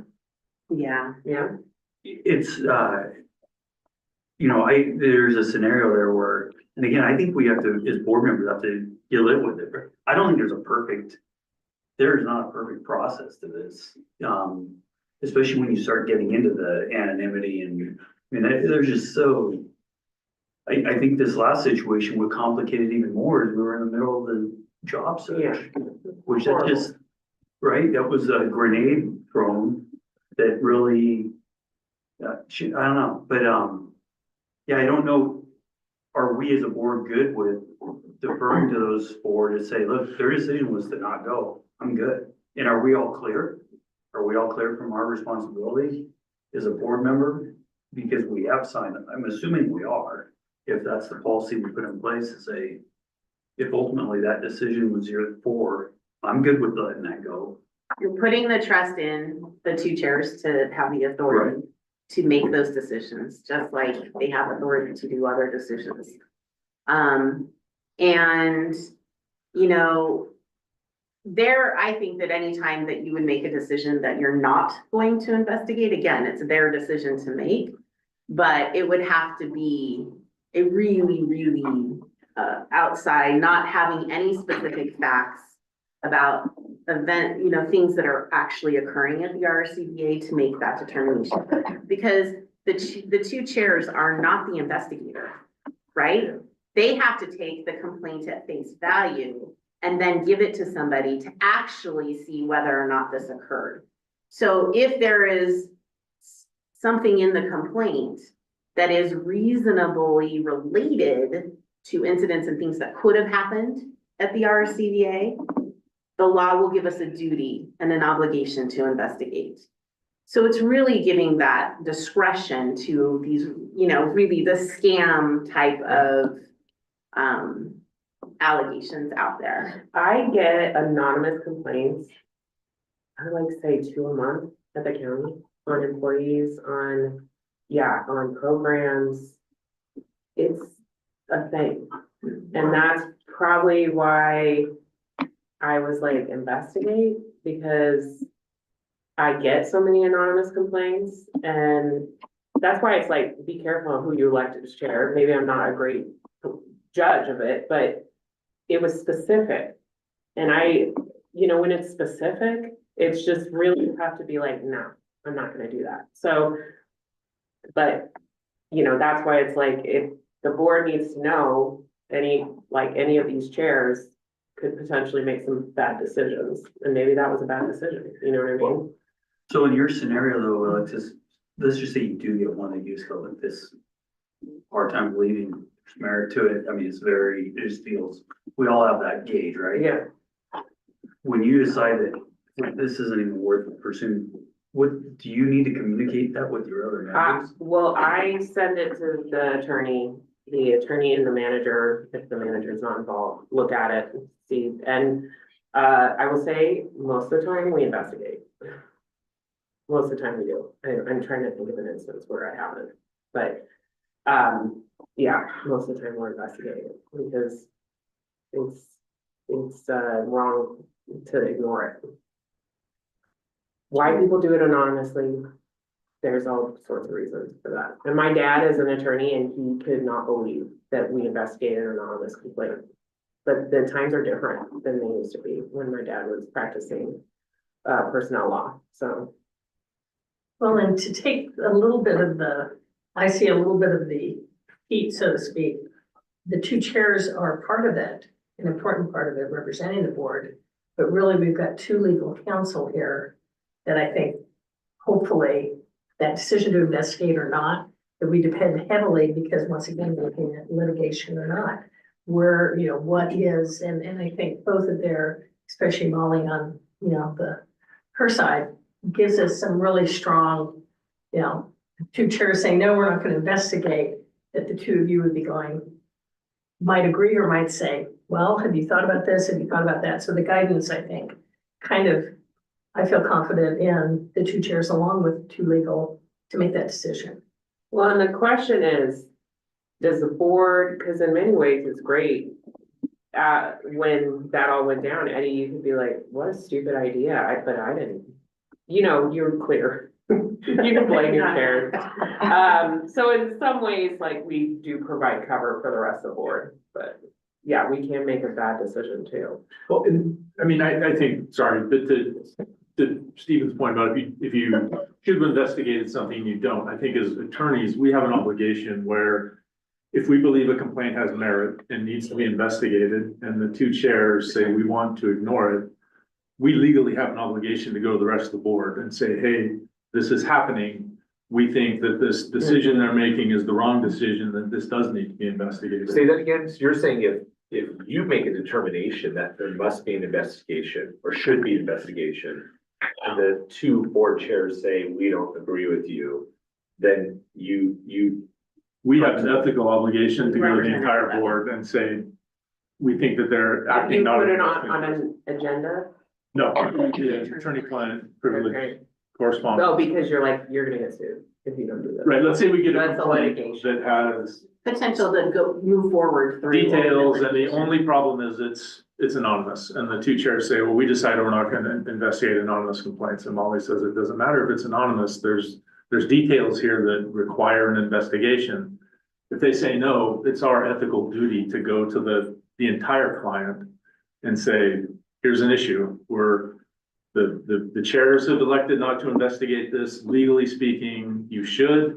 Yeah. yeah, It's, there's a scenario there where, and again, I think we have to, as board members, have to live with it. I don't think there is not a perfect process to this. Especially when you start getting into the anonymity and, there's just so. I think this last situation would complicate it even more as we were in the middle of the job yeah. search. Which that just, right, that was a grenade thrown that really, I don't know, but, yeah, I don't know. Are we as a board good with deferring to those four to say, look, their decision was to not go, I'm good. And are we all clear? Are we all clear from our responsibility as a board member? Because we have signed, I'm assuming we are, if that's the policy we put in place to say, if ultimately that decision was your four, I'm good with letting that go. You're putting the trust in the two chairs to have the authority to make those decisions, just like they have authority to do other decisions. And, I think that anytime that you would make a decision that you're not going to investigate, again, it's their decision to make. But it would have to be a really, really outside, not having any specific facts about things that are actually occurring at the RSCVA to make that determination. Because the two chairs are not the investigator, right? They have to take the complaint at face value and then give it to somebody to actually see whether or not this occurred. So if there is something in the complaint that is reasonably related to incidents and things that could have happened at the RSCVA, the law will give us a duty and an obligation to investigate. So it's really giving that discretion to these, really the scam type of allegations out there. I get anonymous complaints. I would like say 2 a month at the county on employees, on programs. It's a thing. And that's probably why I was like, investigate, because I get so many anonymous complaints, and that's why it's like, be careful of who you elected as chair. Maybe I'm not a great judge of it, but it was specific. And when it's specific, it's just really, you have to be like, no, I'm not gonna do that. So, but, that's why it's like, if the board needs to know any of these chairs could potentially make some bad decisions, and maybe that was a bad decision, you know what I mean? So in your scenario though, Alexis, let's just say you do get one that you just go like this, part-time leaving, there's merit to it. It just feels, we all have that gauge, right? Yeah. When you decide that this isn't even worth pursuing, what, do you need to communicate that with your other members? Well, I send it to the attorney and the manager, if the manager's not involved, look at it and see. And I will say, most of the time we investigate. Most of the time we do. I'm trying to think of an instance where I haven't, but most of the time we're investigating because it's wrong to ignore it. Why people do it anonymously, there's all sorts of reasons for that. And my dad is an attorney and he could not believe that we investigated an anonymous complaint. But the times are different than they used to be when my dad was practicing personnel law, so. Well, and to take a little bit of the I see a little bit of the heat, so to speak. The two chairs are part of it, an important part of it, representing the board. But really, we've got two legal counsel here that I think hopefully that decision to investigate or not, that we depend heavily, because once again, we're looking at litigation or not. Where, you know, what is, and I think both of their, especially Molly on, you know, her side, gives us some really strong, you know, two chairs saying, no, we're not gonna investigate, that the two of you would be going, might agree or might say, well, have you thought about this? Have you thought about that? So the guidance, I think, kind of, I feel confident in the two chairs along with two legal to make that decision. Well, and the question is, does the board, because in many ways it's great. When that all went down, Eddie, you could be like, what a stupid idea, but I didn't, you know, you're clear. You can blame your parents. So in some ways, like, we do provide cover for the rest of the board, but yeah, we can make a bad decision too. Well, and, I mean, I think, sorry, but to Stephen's point about if you should have investigated something you don't, I think as attorneys, we have an obligation where if we believe a complaint has merit and needs to be investigated, and the two chairs say we want to ignore it, we legally have an obligation to go to the rest of the board and say, hey, this is happening. We think that this decision they're making is the wrong decision, that this does need to be investigated. Say that again. So you're saying if you make a determination that there must be an investigation or should be investigation, and the two board chairs say, we don't agree with you, then We have an ethical obligation to go to the entire board and say, we think that they're If acting you not. put in it the best on interest. an agenda, No, attorney-client privilege okay. correspondence. Oh, because you're like, you're gonna get sued if you don't do that. Right, let's say we get a That's a complaint litigation. that has Potential to go move forward through. details, and the litigation. only problem is it's anonymous, and the two chairs say, well, we decided we're not gonna investigate anonymous complaints, and Molly says it doesn't matter if it's anonymous, there's details here that require an investigation. If they say no, it's our ethical duty to go to the entire client and say, here's an issue, where the chairs have elected not to investigate this, legally speaking, you should.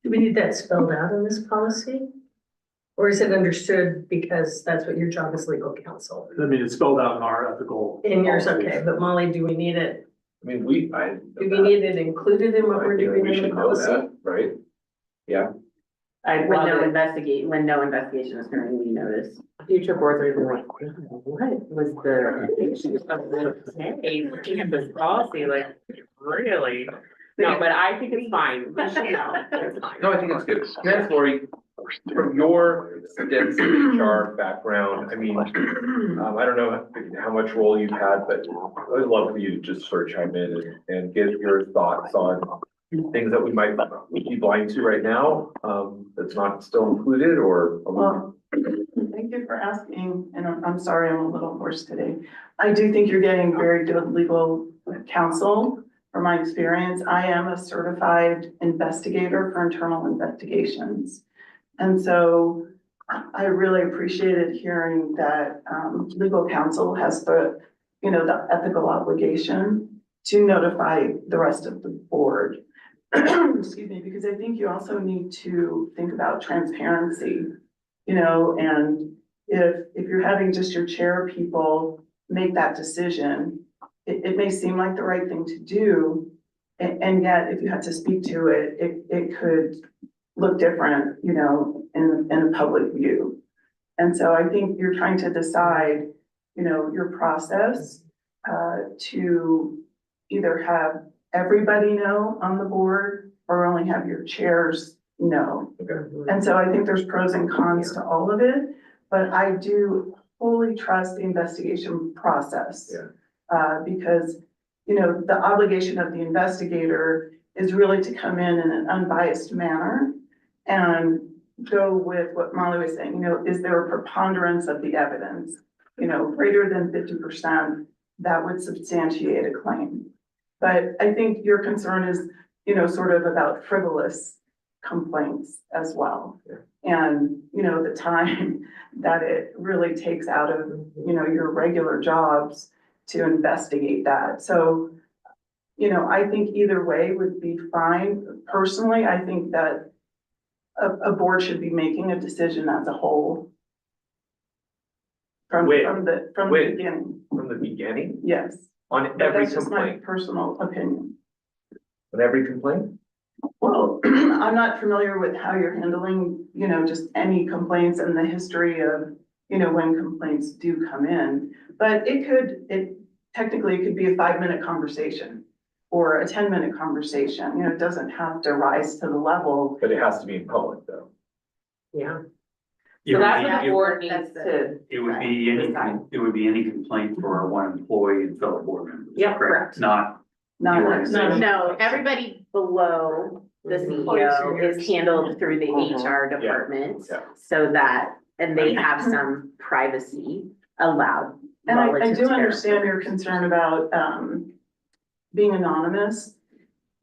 Do we need that spelled out in this policy? Or is it understood because that's what your job as legal counsel? I mean, it's spelled out in our ethical. In yours, policies. okay, but Molly, do we need it, I mean, do we need it included in what we're doing We in the should know policy? that, right? Yeah, I'd When love no it. when no investigation is occurring, we notice. Future boards are gonna be like, what was the issue of this? Hey, looking at this policy, like, really? No, but I think it's fine. We should know. It's fine. no, I think it's good. Can I ask Lori, from your extensive HR background, I mean, I don't know how much role you've had, but I would love for you to just sort of chime in and give your thoughts on things that we might be blind to right now, that's not still included, or. Well, thank you for asking, and I'm sorry, I'm a little hoarse today. I do think you're getting very good legal counsel. From my experience, I am a certified investigator for internal investigations. And so I really appreciated hearing that legal counsel has the ethical obligation to notify the rest of the board. Excuse me, because I think you also need to think about transparency, and if you're having just your chair people make that decision, it may seem like the right thing to do. And yet, if you had to speak to it, it could look different, in a public view. And so I think you're trying to decide, your process to either have everybody know on the board or only have your chairs know. And so I think there's pros and cons to all of it, but I do fully trust the investigation process. Because, the obligation of the investigator is really to come in an unbiased manner and go with what Molly was saying, is there a preponderance of the evidence, greater than 50%, that would substantiate a claim. But I think your concern is, sort of about frivolous complaints as well. And, the time that it really takes out of, your regular jobs to investigate that. So you know, I think either way would be fine. Personally, I think that a board should be making a decision as a whole. From When? the When? beginning, From the beginning, yes. on But every that's just my complaint, personal opinion. on every complaint? Well, I'm not familiar with how you're handling, you know, just any complaints and the history of, you know, when complaints do come in. But technically, it could be a 5-minute conversation or a 10-minute conversation. You know, it doesn't have to rise to the level. But it has to be in public though. Yeah. It So would that's be- what the it- board needs That's to, It would be any, Decide. it would be any complaint for our one employee and fellow board members. Yeah, correct. Not, Not, organization. No, everybody below the Mhm. CEO is handled through the HR Yeah. department. Yeah. So that, and they have some privacy allowed. and I relative do to understand your concern about, being anonymous.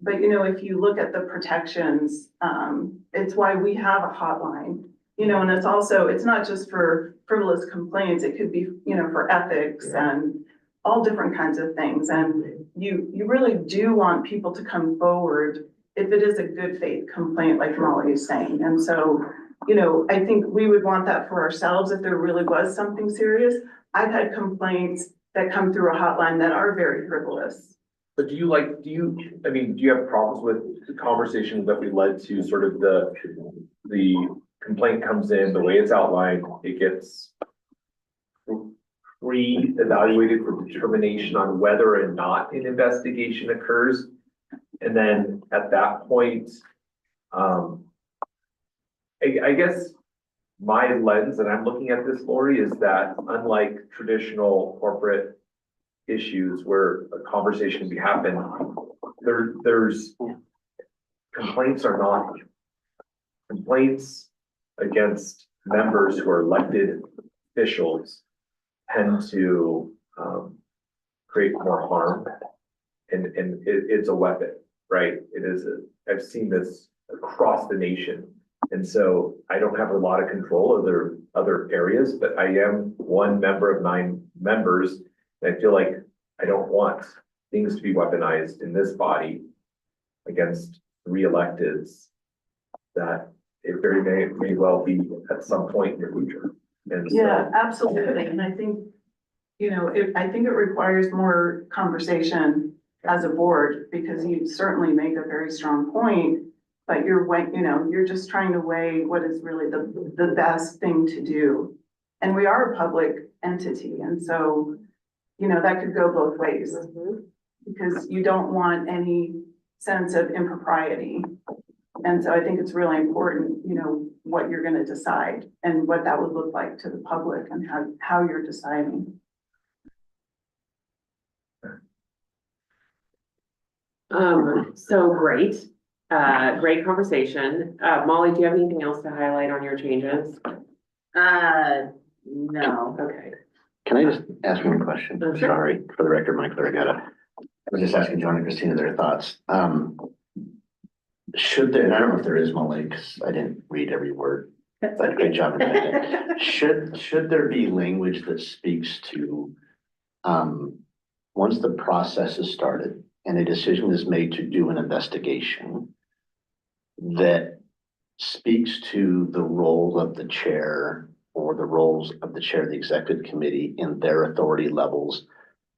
But you know, if you look at the protections, it's why we have a hotline, you know, and it's also, it's not just for frivolous complaints, it could be, you know, for ethics and all different kinds of things. And you really do want people to come forward if it is a good faith complaint, like Molly is saying. And so, you know, I think we would want that for ourselves if there really was something serious. I've had complaints that come through a hotline that are very frivolous. But do you have problems with the conversations that we led to sort of the complaint comes in, the way it's outlined, it gets re-evaluated for determination on whether or not an investigation occurs. And then at that point, I guess my lens, and I'm looking at this, Lori, is that unlike traditional corporate issues where a conversation can happen, there's complaints against members who are elected officials tend to create more harm, and it's a weapon, right? I've seen this across the nation. And so I don't have a lot of control over other areas, but I am one member of 9 members. And I feel like I don't want things to be weaponized in this body against re-electeds that it very may well be at some point in the future. And so, Yeah, absolutely. And I think, you know, I think it requires more conversation as a board, because you certainly make a very strong point, but you're just trying to weigh what is really the best thing to do. And we are a public entity, and so, you know, that could go both ways, because you don't want any sense of impropriety. And so I think it's really important, you know, what you're gonna decide and what that would look like to the public and how you're deciding. So great, great conversation. Molly, do you have anything else to highlight on your changes? No. Okay. Can I just ask one question? Sure. Sorry, for the record, Mike Larragetta. I was just asking John and Christina their thoughts. Should there, and I don't know if there is, Molly, because I didn't read every word, but great job. in that. Should there be language that speaks to, once the process is started and a decision is made to do an investigation, that speaks to the role of the chair or the roles of the chair of the executive committee in their authority levels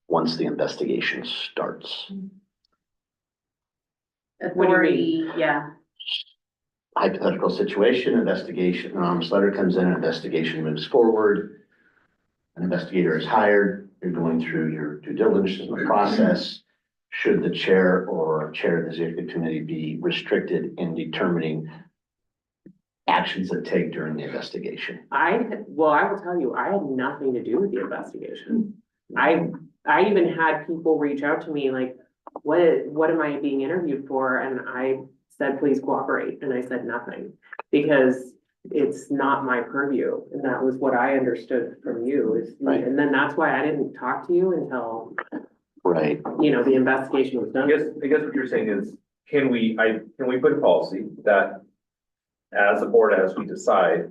once the investigation starts? Authority, yeah. Hypothetical situation, investigation, an anonymous letter comes in, an investigation moves forward. An investigator is hired, you're going through your due diligence in the process. Should the chair or chair of the executive committee be restricted in determining actions that take during the investigation? Well, I will tell you, I had nothing to do with the investigation. I even had people reach out to me like, what am I being interviewed for? And I said, please cooperate. And I said nothing, because it's not my purview. And that was what I understood from you is, Right. And then that's why I didn't talk to you until, Right. you know, the investigation was I done. guess what you're saying is, can we put a policy that as a board, as we decide,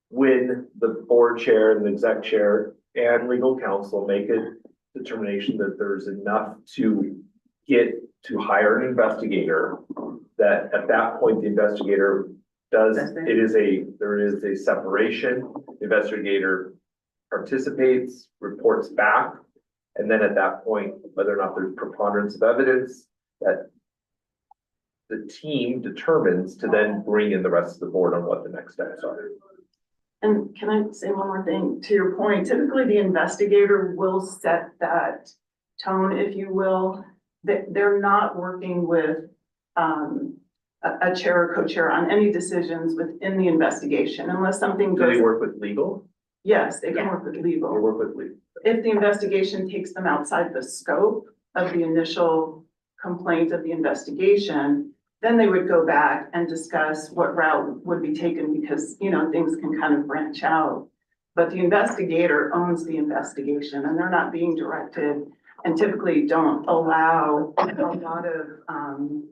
when the board chair and the exec chair and legal counsel make a determination that there's enough to get to hire an investigator, that at that point, the investigator does, there is a separation, the investigator participates, reports back, and then at that point, whether or not there's preponderance of evidence, that the team determines to then bring in the rest of the board on what the next steps are. And can I say one more thing to your point? Typically, the investigator will set that tone, if you will. They're not working with a chair or co-chair on any decisions within the investigation unless something Do they goes. work with legal? Yes, they can work with They legal. work with legal. If the investigation takes them outside the scope of the initial complaint of the investigation, then they would go back and discuss what route would be taken because, you know, things can kind of branch out. But the investigator owns the investigation and they're not being directed and typically don't allow a lot of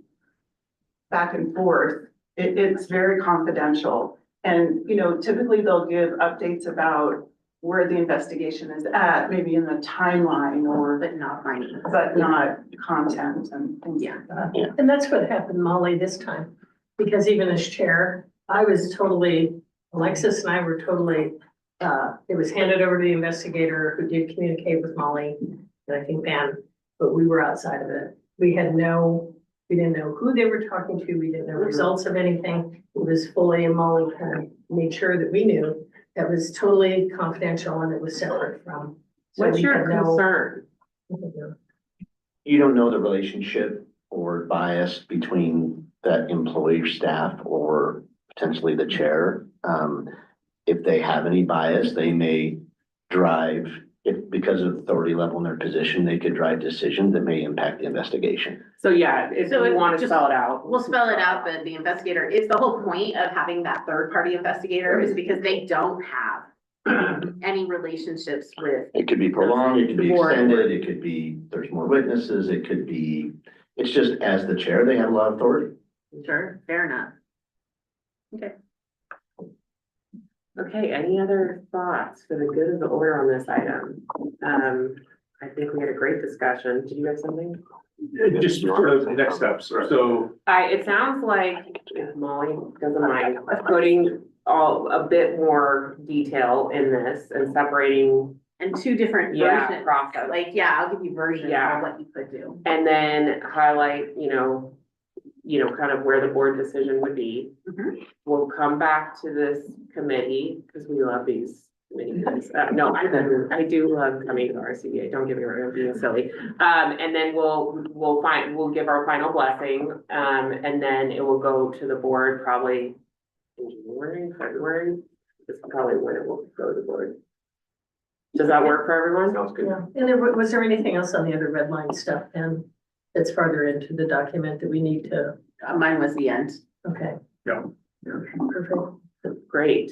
back and forth. It's very confidential. And, you know, typically they'll give updates about where the investigation is at, maybe in the timeline or, But not money. but not content and things like that. And that's what happened, Molly, this time, because even as chair, I was totally, Alexis and I were totally, it was handed over to the investigator who did communicate with Molly, and I think Van, but we were outside of it. We didn't know who they were talking to, we didn't know results of anything. It was fully, and Molly kind of made sure that we knew that was totally confidential and it was separate from. so What's we your had no- concern? You don't know the relationship or bias between that employee or staff or potentially the chair. If they have any bias, they may drive, if because of authority level in their position, they could drive decisions that may impact the investigation. So yeah, if So you it want to just- spell it out. We'll spell it out, but the investigator, it's the whole point of having that third party investigator is because they don't have any relationships with. It could be prolonged, it could be The board. extended, it could be, there's more witnesses, it could be, it's just as the chair, they have a lot of authority. Sure, fair enough. Okay, any other thoughts for the good of the order on this item? I think we had a great discussion. Did you have something? Just sort of next steps, so It sounds like if Molly doesn't mind putting a bit more detail in this and separating, And two different Yeah, versions, process. like, yeah, I'll give you versions Yeah. of what you could do. and then highlight, kind of where the board decision would be. Mhm. We'll come back to this committee, because we love these committees. No, I do love coming to the RSCVA, don't get me wrong, I'm being silly. And then we'll give our final blessing, and then it will go to the board probably in January, February. This is probably when it will go to the board. Does that work for everyone? Sounds good. Yeah, and was there anything else on the other red line stuff then that's farther into the document that we need to, Mine was the end. okay? Yeah. Perfect. Great.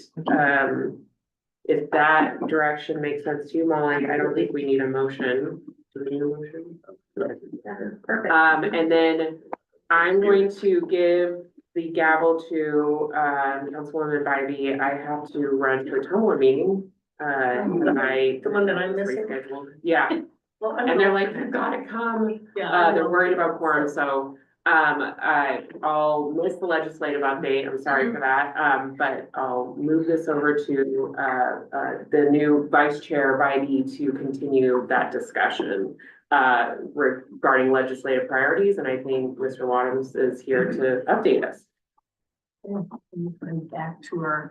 If that direction makes sense to you, Molly, I don't think we need a motion. Do we need a motion? Perfect. And then I'm going to give the gavel to, Councilwoman Bybee. I have to run to a Tumblr meeting. The one that I'm missing? Rescheduled. Yeah, Well, and they're like, you gotta come. Yeah. They're worried about quorum, so, I'll miss the legislative update, I'm sorry for that. But I'll move this over to, the new vice chair, Bybee, to continue that discussion, regarding legislative priorities, and I think Mr. Wadums is here to update us. I'm back to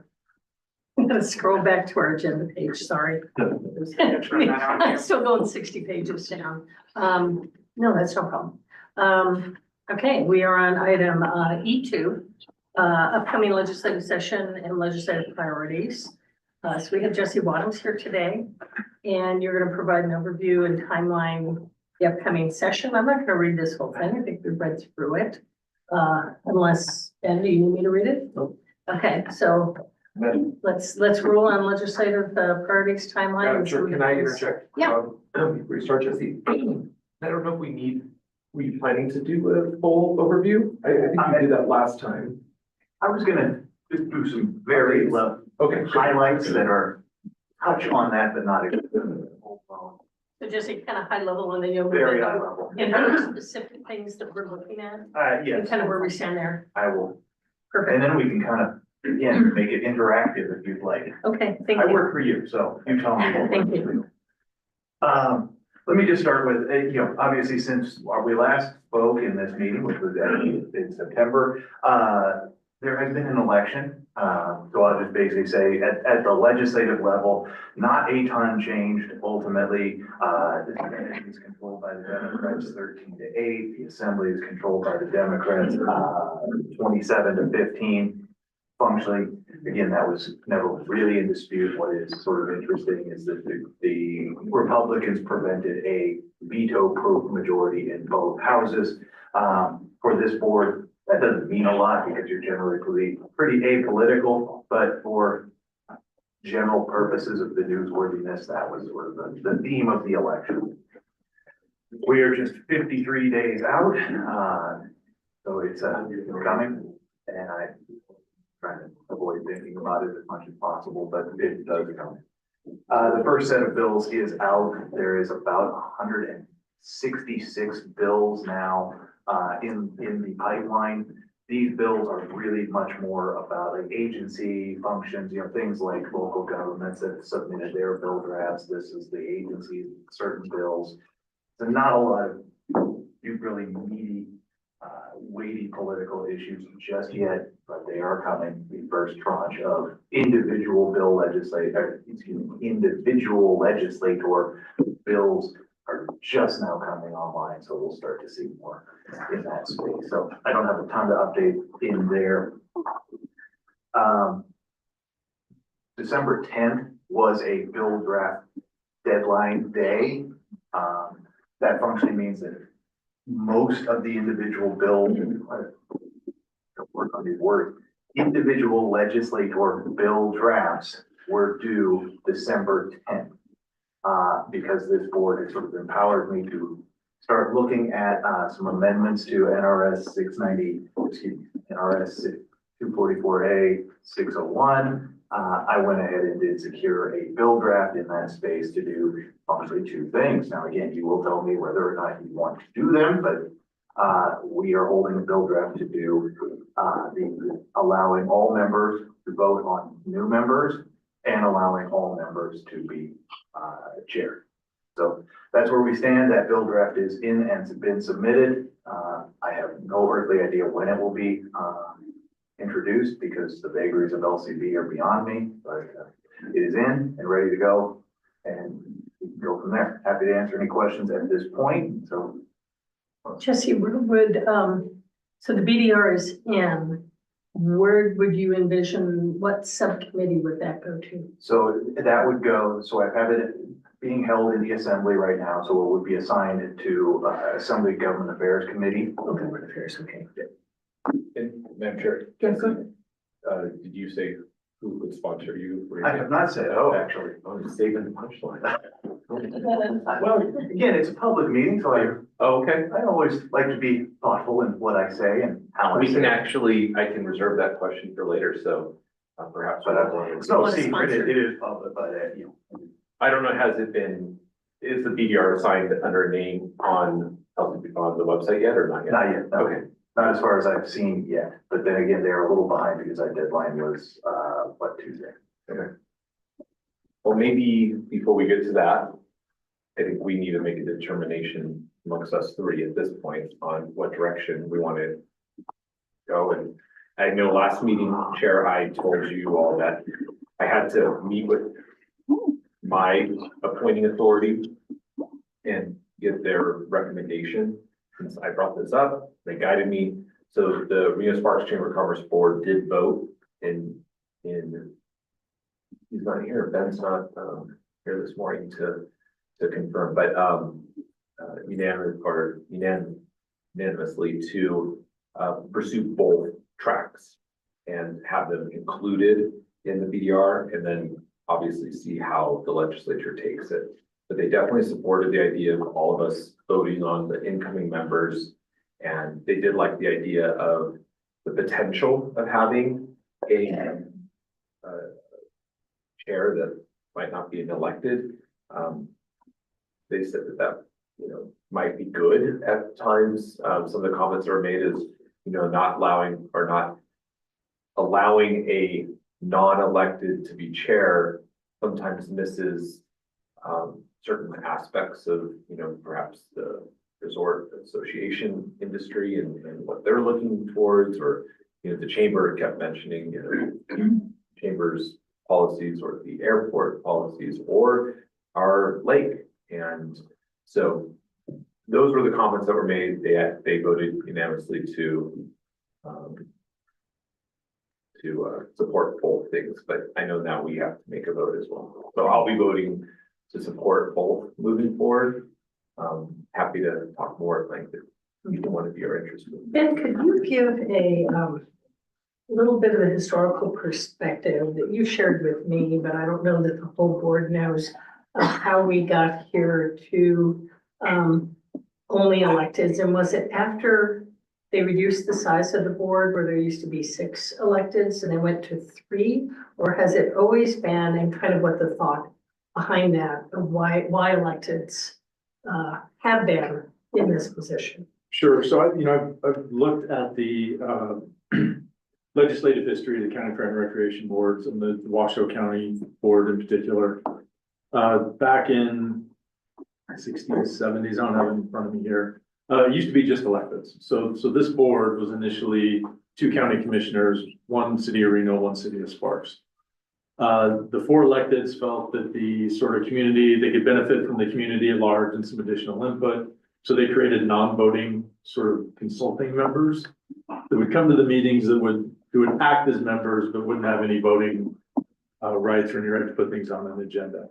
I'm gonna scroll back to our agenda page, sorry. I'm still going 60 pages down. No, that's no problem. Okay, we are on item E2, upcoming legislative session and legislative priorities. So we have Jesse Wadums here today, and you're gonna provide an overview and timeline the upcoming session. I'm not gonna read this whole thing. I think we've read through it. Unless, Ben, do you need me to read it? Okay, so let's roll on legislative priorities timeline. and Sure, some can I things. interject? Yeah. Before you start, Jesse, I don't know if were you planning to do a full overview? I think you did that last time. I was gonna just do some very Okay. highlights that are touch on that, but not. So just a kind of high level and then you'll. Very high level. And any specific things that we're looking at, and Yes, kind of where we stand there. I will. Perfect. And then we can kind of, again, make it interactive if you'd like. Okay, thank I you. work for you, so you tell me. Thank you. Let me just start with, obviously since we last spoke in this meeting, which was in September, there has been an election. So I'll just basically say at the legislative level, not a ton changed ultimately. The Senate is controlled by the Democrats 13-8. The Assembly is controlled by the Democrats 27-15. Functionally, again, that was never really in dispute. What is sort of interesting is that the Republicans prevented a veto-proof majority in both houses. For this board, that doesn't mean a lot because you're generally pretty apolitical, but for general purposes of the newsworthiness, that was sort of the theme of the election. We are just 53 days out, so it's coming, and I try to avoid thinking about it as much as possible, but it does come. The first set of bills is out. There is about 166 bills now in the pipeline. These bills are really much more about like agency functions, things like local governments that submitted their bill drafts. This is the agencies, certain bills. So not a lot of really meaty, weighty political issues just yet, but they are coming. The first tranche of individual legislator bills are just now coming online, so we'll start to see more in that space. So I don't have a ton to update in there. December 10th was a bill draft deadline day. That functionally means that most of the individual bills, work on these words, individual legislator bill drafts were due December 10th. Because this board has sort of empowered me to start looking at some amendments to NRS 244A 601. I went ahead and did secure a bill draft in that space to do functionally two things. Now, again, you will tell me whether or not you want to do them, but we are holding a bill draft to do allowing all members to vote on new members and allowing all members to be chair. So that's where we stand. That bill draft is in and has been submitted. I have no earthly idea when it will be introduced because the vagaries of LCB are beyond me, but it is in and ready to go, and we can go from there. Happy to answer any questions at this point. So Jesse, where would, so the BDR is in, where would you envision, what subcommittee would that go to? So that would go, so I have it being held in the Assembly right now, so it would be assigned to Assembly Government Affairs Committee. Oh, Government Affairs, okay. And Madam Chair. Yes, go ahead. Did you say who would sponsor you? I have not said, actually. I'm saving the punchline. Well, again, it's a public meeting, so Okay. I always like to be thoughtful in what I say and how I We say can it. actually, I can reserve that question for later, so perhaps. But it's no What a secret, sponsor. it is public, but I don't know, has it been, is the BDR assigned under a name on the website yet or not yet? not yet, no. Okay. Not as far as I've seen yet, but then again, they're a little behind because our deadline was, Tuesday. Okay. Well, maybe before we get to that, I think we need to make a determination amongst us three at this point on what direction we want to go. And I know last meeting, Chair, I told you all that I had to meet with my appointing authority and get their recommendation. Since I brought this up, they guided me. So the Reno Sparks Chamber of Commerce Board did vote in he's not here, Ben's not here this morning to confirm, but unanimously to pursue both tracks and have them included in the BDR, and then obviously see how the legislature takes it. But they definitely supported the idea of all of us voting on the incoming members, and they did like the idea of the potential of having a chair that might not be an elected. they said that, might be good at times. Some of the comments that were made is, not allowing a non-elected to be chair sometimes misses certain aspects of, perhaps the resort association industry and what they're looking towards, or, the chamber kept mentioning, chamber's policies or the airport policies or our lake. And so those were the comments that were made. They voted unanimously to support both things, but I know now we have to make a vote as well. So I'll be voting to support both moving forward. Happy to talk more at length if either one of you are interested. Ben, could you give a little bit of a historical perspective that you shared with me, but I don't know that the whole board knows of how we got here to only electeds? And was it after they reduced the size of the board where there used to be 6 electeds and they went to 3? Or has it always been, and kind of what the thought behind that, of why electeds have been in this position? Sure. So I've looked at the legislative history of the County Fair and Recreation Boards and the Washoe County Board in particular. Back in the 60s, 70s, I don't have it in front of me here. It used to be just electeds. So this board was initially 2 county commissioners, 1 city of Reno, 1 city of Sparks. The 4 electeds felt that the sort of community, they could benefit from the community at large and some additional input. So they created non-voting sort of consulting members that would come to the meetings who would act as members, but wouldn't have any voting rights or any right to put things on an agenda.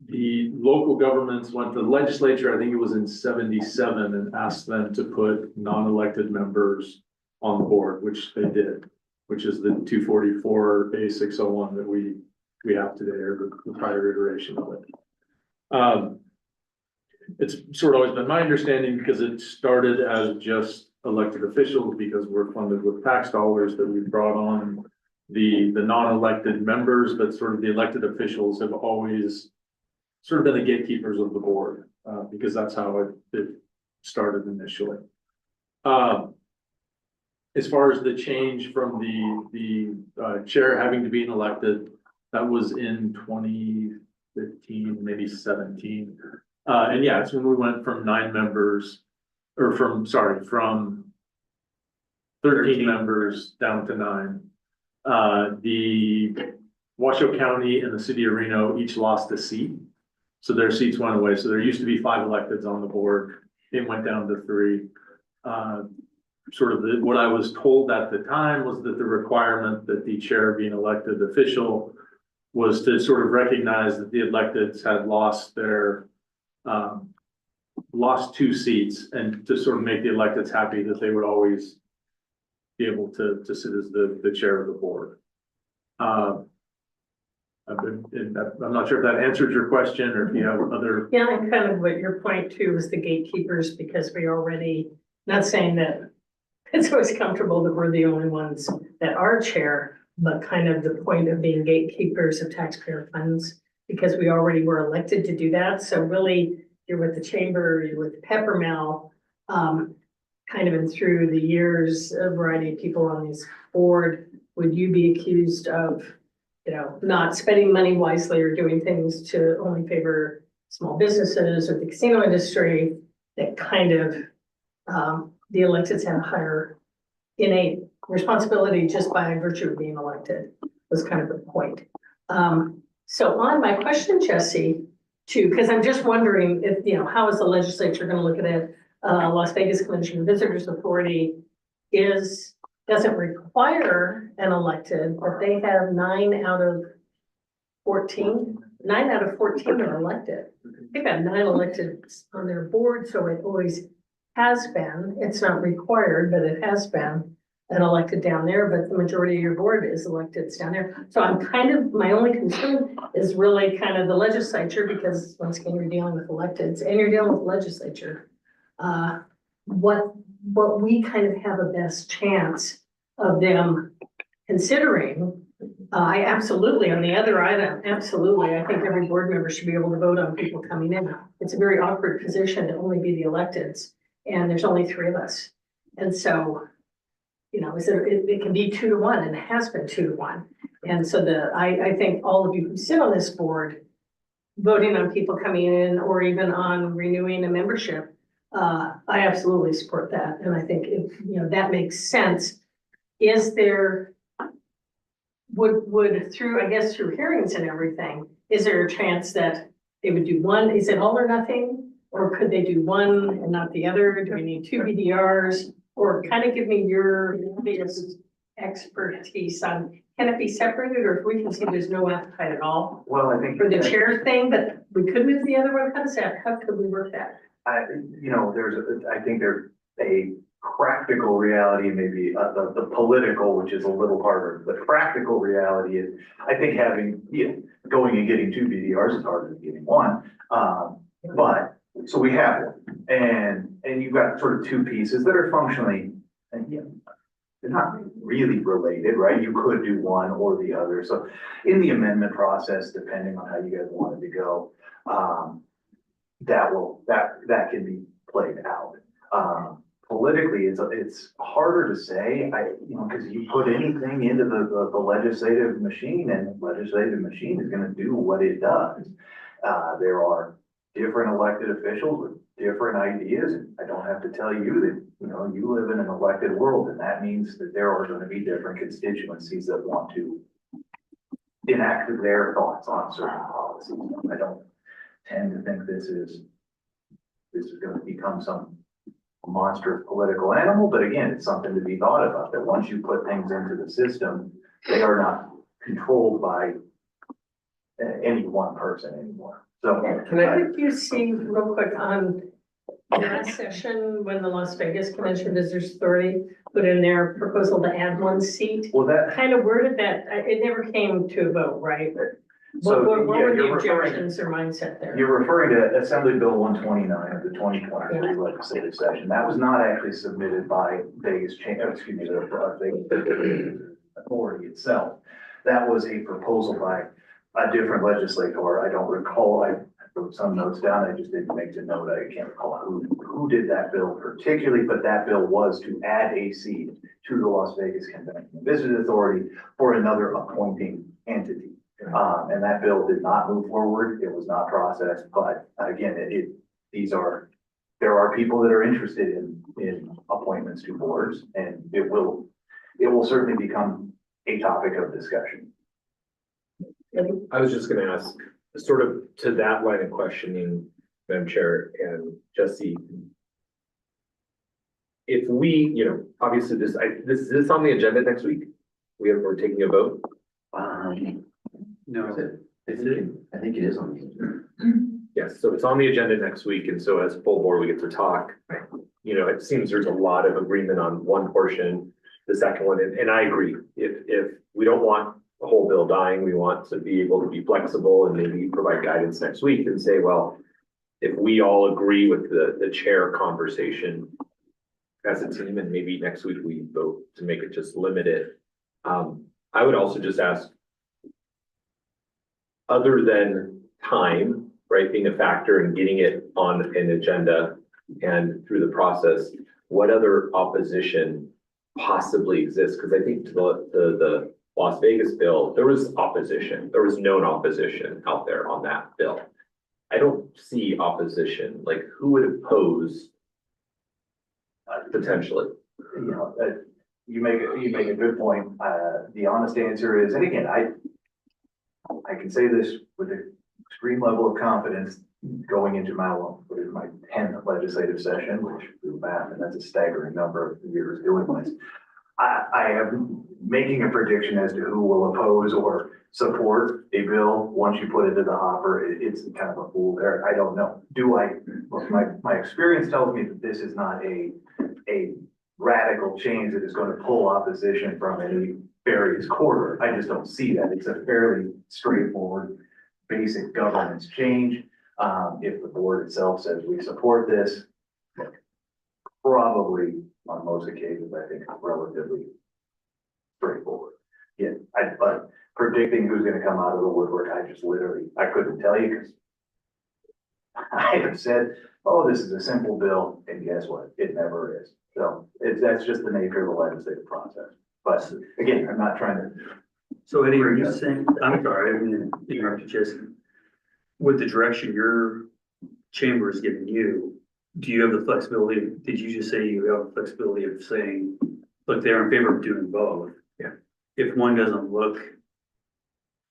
The local governments went to the legislature, I think it was in 77, and asked them to put non-elected members on the board, which they did, which is the 244A601 that we have today, or the prior iteration of it. It's sort of always been my understanding, because it started as just elected officials, because we're funded with tax dollars, that we brought on the non-elected members, but sort of the elected officials have always sort of been the gatekeepers of the board, because that's how it started initially. As far as the change from the chair having to be an elected, that was in 2015, maybe 17. And yeah, it's when we went from 9 members, or from 13 members down to 9. The Washoe County and the city of Reno each lost a seat. So their seats went away. So there used to be 5 electeds on the board. It went down to 3. What I was told at the time was that the requirement that the chair be an elected official was to sort of recognize that the electeds had lost 2 seats, and to sort of make the electeds happy that they would always be able to sit as the chair of the board. I'm not sure if that answered your question, or if you have other. Yeah, and kind of what your point too is the gatekeepers, because we already, not saying that it's always comfortable that we're the only ones that are chair, but kind of the point of being gatekeepers of taxpayer funds, because we already were elected to do that. So really, you're with the chamber, you're with Peppermill, kind of, and through the years, a variety of people on this board, would you be accused of, not spending money wisely or doing things to only favor small businesses or the casino industry, that kind of, the electeds have a higher innate responsibility just by virtue of being elected, was kind of the point. So on my question, Jesse, too, because I'm just wondering if, how is the legislature going to look at it? Las Vegas Convention and Visitors Authority doesn't require an elected, but they have 9 out of 14. 9 out of 14 are elected. They've got 9 elected on their board, so it always has been. It's not required, but it has been an elected down there, but the majority of your board is elected down there. So I'm my only concern is really kind of the legislature, because once again, you're dealing with electeds and you're dealing with legislature. What we kind of have a best chance of them considering I absolutely, on the other item, absolutely, I think every board member should be able to vote on people coming in. It's a very awkward position to only be the electeds, and there's only 3 of us. And so, you know, it can be 2 to 1, and it has been 2 to 1. And so I think all of you who sit on this board, voting on people coming in or even on renewing a membership, I absolutely support that. And I think if, you know, that makes sense. Is there, would through, I guess through hearings and everything, is there a chance that they would do one? Is it all or nothing? Or could they do one and not the other? Do we need 2 BDRs? Or kind of give me your biggest expertise on, can it be separated, or if we can see there's no appetite at all Well, I think. for the chair thing, but we could move the other one? How does that, how could we work that? I think there's a practical reality, maybe the political, which is a little harder. The practical reality is, I think going and getting 2 BDRs is harder than getting 1. But, so we have one, and you've got sort of 2 pieces that are functionally, and they're not really related, right? You could do one or the other. So in the amendment process, depending on how you guys wanted to go, that can be played out. Politically, it's harder to say, because you put anything into the legislative machine, and the legislative machine is gonna do what it does. There are different elected officials with different ideas, and I don't have to tell you that, you live in an elected world, and that means that there are gonna be different constituencies that want to enact their thoughts on certain policies. I don't tend to think this is gonna become some monstrous political animal, but again, it's something to be thought about, that once you put things into the system, they are not controlled by any one person anymore. So Did you see real quick on last session, when the Las Vegas Convention Visitors Authority put in their proposal to add 1 seat? well, that, Kind of worded that, it never came to a vote, right? so, What were the you're referring, objections or mindset there? you're referring to Assembly Bill 129 of the 2023 legislative session. That was not actually submitted by Vegas, the Vegas authority itself. That was a proposal by a different legislator. I don't recall. I wrote some notes down. I just didn't make the note. I can't recall who did that bill particularly, but that bill was to add a seat to the Las Vegas Convention and Visitors Authority for another appointing entity. And that bill did not move forward. It was not processed, but again, there are people that are interested in appointments to boards, and it will certainly become a topic of discussion. I was just gonna ask, sort of to that line of questioning, Madam Chair and Jesse. If we, obviously this is on the agenda next week. We're taking a vote. No, I think it is on the. Yes, so it's on the agenda next week, and so as full board, we get to talk. It seems there's a lot of agreement on one portion, the second one, and I agree. If we don't want the whole bill dying, we want to be able to be flexible and maybe provide guidance next week and say, well, if we all agree with the chair conversation as a team, and maybe next week we vote to make it just limited. I would also just ask, other than time, right, being a factor in getting it on an agenda and through the process, what other opposition possibly exists? Because I think to the Las Vegas bill, there was opposition. There was known opposition out there on that bill. I don't see opposition. Like, who would oppose potentially? You make a good point. The honest answer is, and again, I can say this with an extreme level of confidence going into my 10th legislative session, which through math, and that's a staggering number of years doing this. I am making a prediction as to who will oppose or support a bill once you put it to the hopper. It's kind of a fool there. I don't know. My experience tells me that this is not a radical change that is going to pull opposition from any various quarter. I just don't see that. It's a fairly straightforward, basic governance change. If the board itself says we support this, probably on most occasions, I think it's relatively straightforward. Yeah, but predicting who's gonna come out of the woodwork, I couldn't tell you, because I have said, oh, this is a simple bill, and guess what? It never is. So that's just the nature of the legislative process. But again, I'm not trying to. So Eddie, are you saying, I'm sorry, I didn't interrupt you, Jesse. With the direction your chamber is giving you, do you have the flexibility, did you just say you have the flexibility of saying, look, they're in favor of doing both? Yeah. If one doesn't look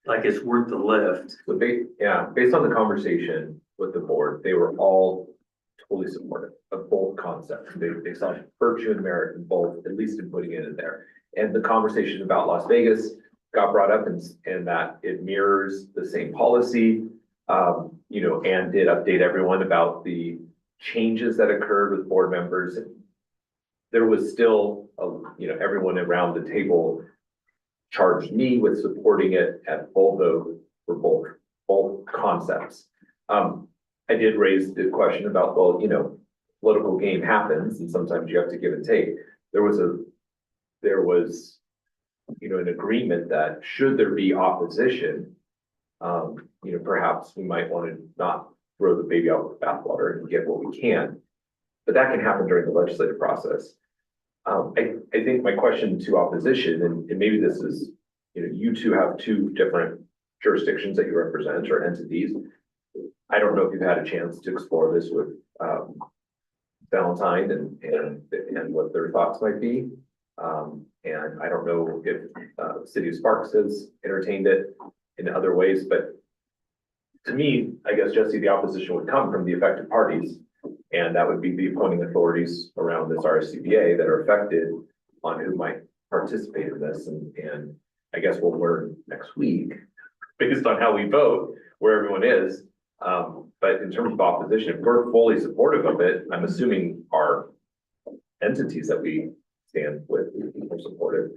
like it's worth the lift, So based on the conversation with the board, they were all totally supportive of both concepts. They saw virtue and merit in both, at least in putting it in there. And the conversation about Las Vegas got brought up and that it mirrors the same policy. And did update everyone about the changes that occurred with board members. There was still, everyone around the table charged me with supporting it at for both concepts. I did raise the question about, political game happens and sometimes you have to give and take. There was an agreement that should there be opposition, perhaps we might want to not throw the baby out with the bathwater and get what we can. But that can happen during the legislative process. I think my question to opposition, and maybe this is, you two have two different jurisdictions that you represent or entities. I don't know if you've had a chance to explore this with Valentine and what their thoughts might be. And I don't know if the city of Sparks has entertained it in other ways, but to me, I guess, Jesse, the opposition would come from the affected parties. And that would be the appointing authorities around this RSCVA that are affected on who might participate in this. And I guess we'll learn next week, based on how we vote, where everyone is. But in terms of opposition, if we're fully supportive of it, I'm assuming our entities that we stand with are supportive.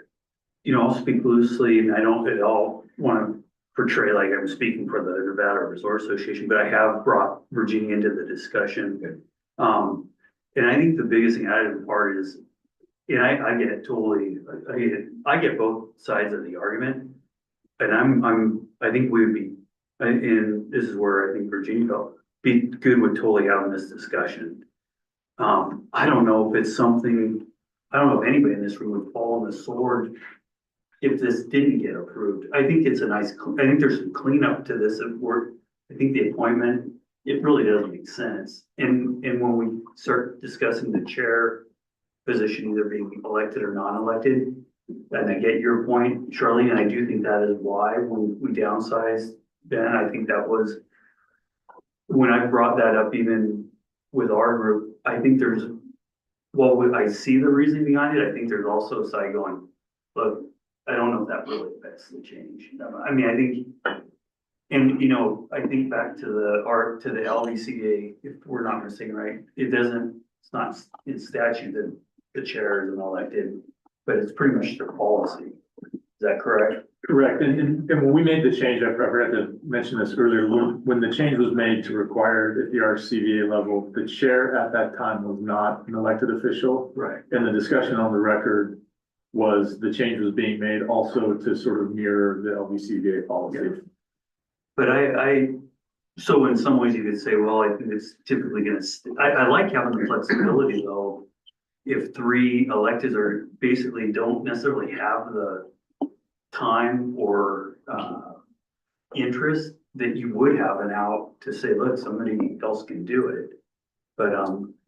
I'll speak loosely, and I don't at all want to portray like I'm speaking for the Nevada Resort Association, but I have brought Virginia into the discussion. Okay. And I think the biggest thing out of the part is, and I get it totally, I get both sides of the argument. And I think we would be, and this is where I think Virginia felt, be good with totally having this discussion. I don't know if it's something, I don't know if anybody in this room would fall on the sword if this didn't get approved. I think it's I think there's some cleanup to this at work. I think the appointment, it really doesn't make sense. And when we start discussing the chair position, either being elected or non-elected, and I get your point, Charlene, and I do think that is why when we downsized Ben, I think that was, when I brought that up even with our group, I think I see the reasoning behind it. I think there's also a side going, look, I don't know if that really affects the change. I mean, I think, and I think back to the LVCA, if we're not missing, right, it's not in statute that the chair is elected, but it's pretty much their policy. Is that correct? Correct. And when we made the change, I forgot to mention this earlier, when the change was made to require at the RSCVA level, the chair at that time was not an elected official. Right. And the discussion on the record was the change was being made also to sort of mirror the LVCVA policy. Yeah. But so in some ways you could say, well, I think it's typically I like having the flexibility though. If three electeds are basically don't necessarily have the time or interest, that you would have an out to say, look, somebody else can do it. But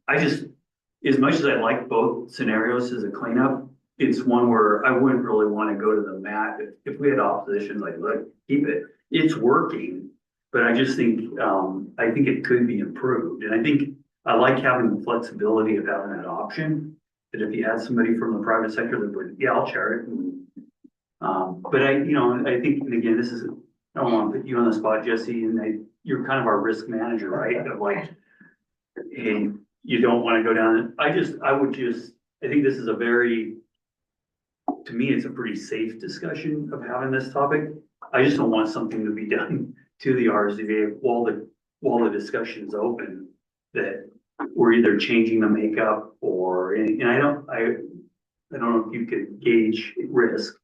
I just, as much as I like both scenarios as a cleanup, it's one where I wouldn't really want to go to the mat. If we had opposition, like, look, keep it. It's working, but I just think, I think it could be improved. And I think I like having the flexibility of having that option. That if you had somebody from the private sector that would, yeah, I'll chair it. And, but I think, and again, I don't want to put you on the spot, Jesse, and you're kind of our risk manager, right? Of like, hey, you don't want to go down. I think this is to me, it's a pretty safe discussion of having this topic. I just don't want something to be done to the RSCVA while the discussion is open, that we're either changing the makeup or, and I don't know if you could gauge risk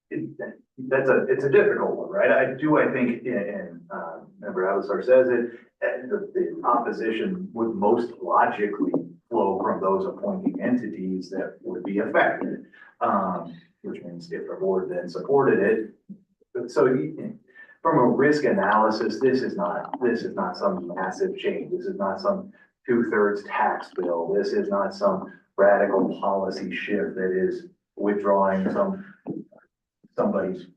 in that it's a difficult one, right? I think, member Avisar says it, the opposition would most logically flow from those appointing entities that would be affected. Which means if the board then supported it, but so from a risk analysis, this is not some massive change. This is not some 2/3 tax bill. This is not some radical policy shift that is withdrawing somebody's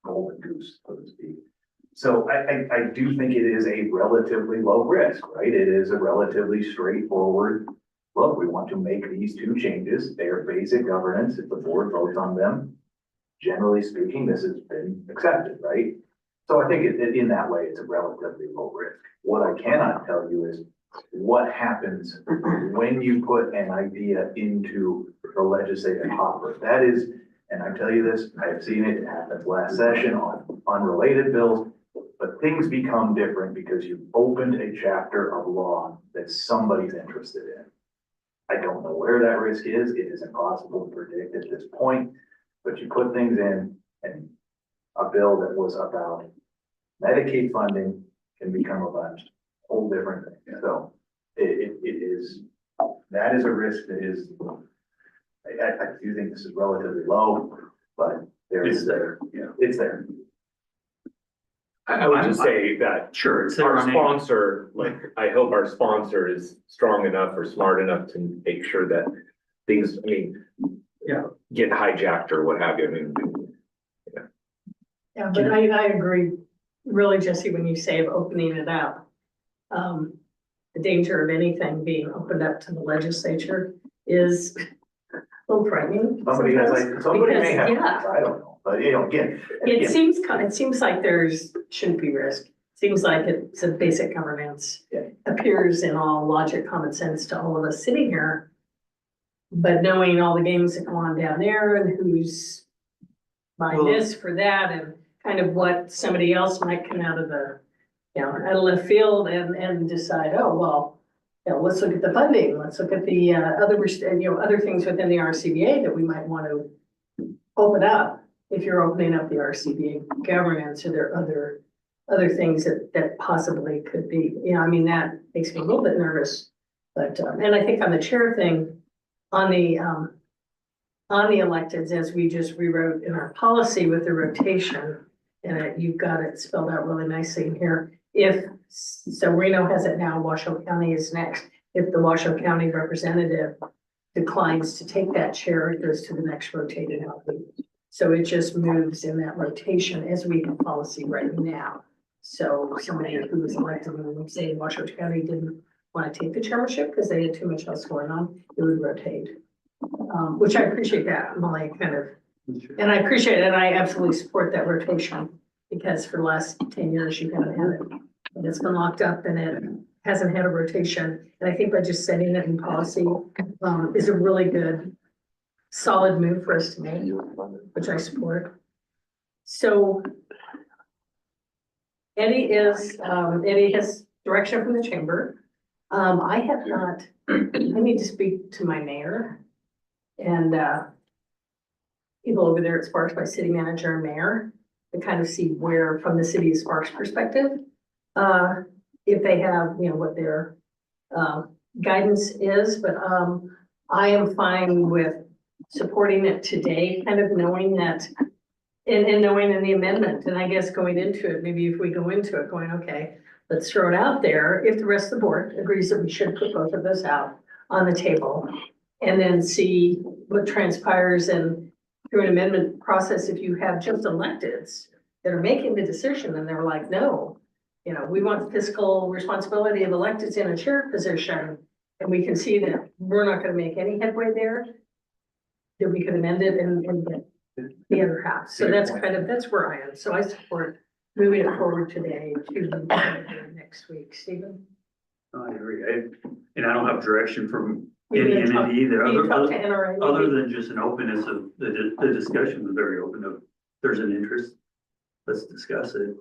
golden goose, so to speak. So I do think it is a relatively low risk, right? It is a relatively straightforward, look, we want to make these two changes. They are basic governance. If the board votes on them, generally speaking, this has been accepted, right? So I think in that way, it's a relatively low risk. What I cannot tell you is what happens when you put an idea into the legislative hopper. That is, and I tell you this, I have seen it happen last session on unrelated bills, but things become different because you've opened a chapter of law that somebody's interested in. I don't know where that risk is. It is impossible to predict at this point, but you put things in and a bill that was about Medicaid funding can become about a whole different thing. So it is, that is a risk that is, I do think this is relatively low, but it's there. I would just say that Sure, it's our sponsor, like, I hope our sponsor is strong enough or smart enough to make sure that things, I mean, get hijacked or what have you. I mean, Yeah, but I agree, really, Jesse, when you say of opening it up. The danger of anything being opened up to the legislature is a little frightening. Somebody has somebody may have, Yeah. I don't know, but again. It seems like shouldn't be risk. Seems like it's a basic governance. Yeah. Appears in all logic, common sense to all of us sitting here. But knowing all the games that go on down there and who's buying this for that and kind of what somebody else might come out of the, out of left field and decide, oh, well, let's look at the funding. Let's look at the other things within the RSCVA that we might want to open up. If you're opening up the RSCVA governance, or there are other things that possibly could be, I mean, that makes me a little bit nervous. But, and I think on the chair thing, on the electeds, as we just rewrote in our policy with the rotation, and you've got it spelled out really nicely in here. So Reno has it now, Washoe County is next. If the Washoe County representative declines to take that chair, it goes to the next rotated LP. So it just moves in that rotation as we have policy right now. So somebody who was elected, and say Washoe County didn't want to take the chairmanship because they had too much else going on, it would rotate. Which I appreciate that, Molly, kind of. And I appreciate it, and I absolutely support that rotation, because for the last 10 years, you haven't had it. And it's been locked up and it hasn't had a rotation. And I think by just setting it in policy is a really good, solid move for us to make, which I support. So Eddie has direction from the chamber. I have not, I need to speak to my mayor and people over there at Sparks, my city manager and mayor, to kind of see where, from the city of Sparks perspective, if they have, what their guidance is, but I am fine with supporting it today, kind of knowing that, and knowing in the amendment, and I guess going into it, maybe if we go into it going, okay, let's throw it out there, if the rest of the board agrees that we should put both of those out on the table, and then see what transpires and through an amendment process, if you have just electeds that are making the decision and they're like, no, we want fiscal responsibility of electeds in a chair position, and we can see that we're not going to make any headway there, then we could amend it and get the other half. So that's where I am. So I support moving it forward today to next week. Stephen? I agree. And I don't have direction from You're any gonna talk- entity that you talk to NRA, other maybe? than just an openness of the discussion was very open of, there's an interest, let's discuss it.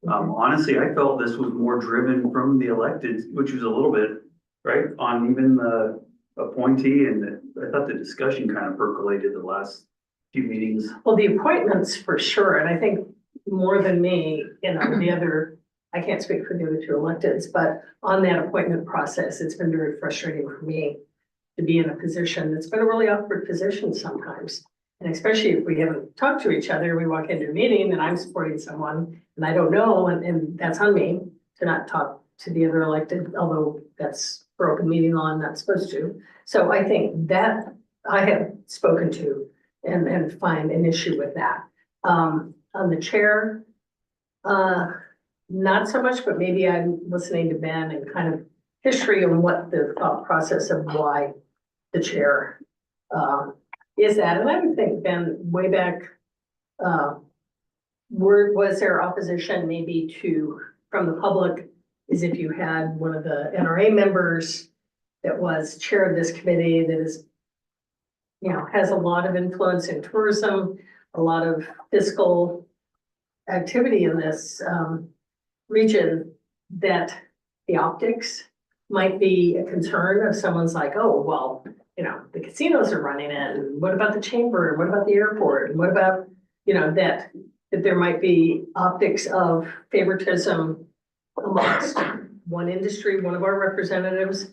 Honestly, I felt this was more driven from the elected, which was a little bit, right, on even the appointee, and I thought the discussion kind of percolated the last few meetings. Well, the appointments for sure, and I think more than me, the other, I can't speak for the other two electeds, but on that appointment process, it's been very frustrating for me to be in a position that's been a really awkward position sometimes. And especially if we haven't talked to each other, we walk into a meeting and I'm supporting someone and I don't know, and that's on me to not talk to the other elected, although that's for open meeting law, I'm not supposed to. So I think that I have spoken to and find an issue with that. On the chair, not so much, but maybe I'm listening to Ben and kind of history of what the thought process of why the chair is that. And I would think, Ben, way back, was there opposition maybe from the public, is if you had one of the NRA members that was chair of this committee that is, has a lot of influence in tourism, a lot of fiscal activity in this region, that the optics might be a concern of someone's like, oh, well, the casinos are running in, what about the chamber, and what about the airport, and what about, that there might be optics of favoritism amongst one industry, one of our representatives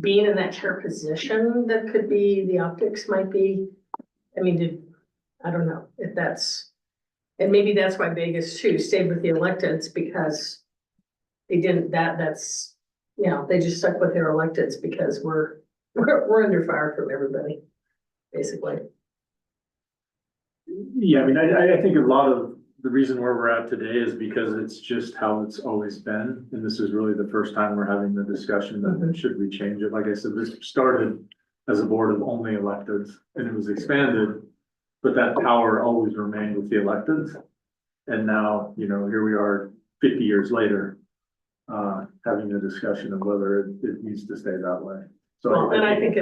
being in that chair position, that could be, the optics might be, I don't know if that's, and maybe that's why Vegas too stayed with the electeds, because they didn't, that's, they just stuck with their electeds because we're under fire from everybody, basically. Yeah, I think a lot of the reason where we're at today is because it's just how it's always been. And this is really the first time we're having the discussion that should we change it? Like I said, this started as a board of only electeds and it was expanded, but that power always remained with the electeds. And now, here we are 50 years later, having a discussion of whether it needs to stay that way. So Well, and I think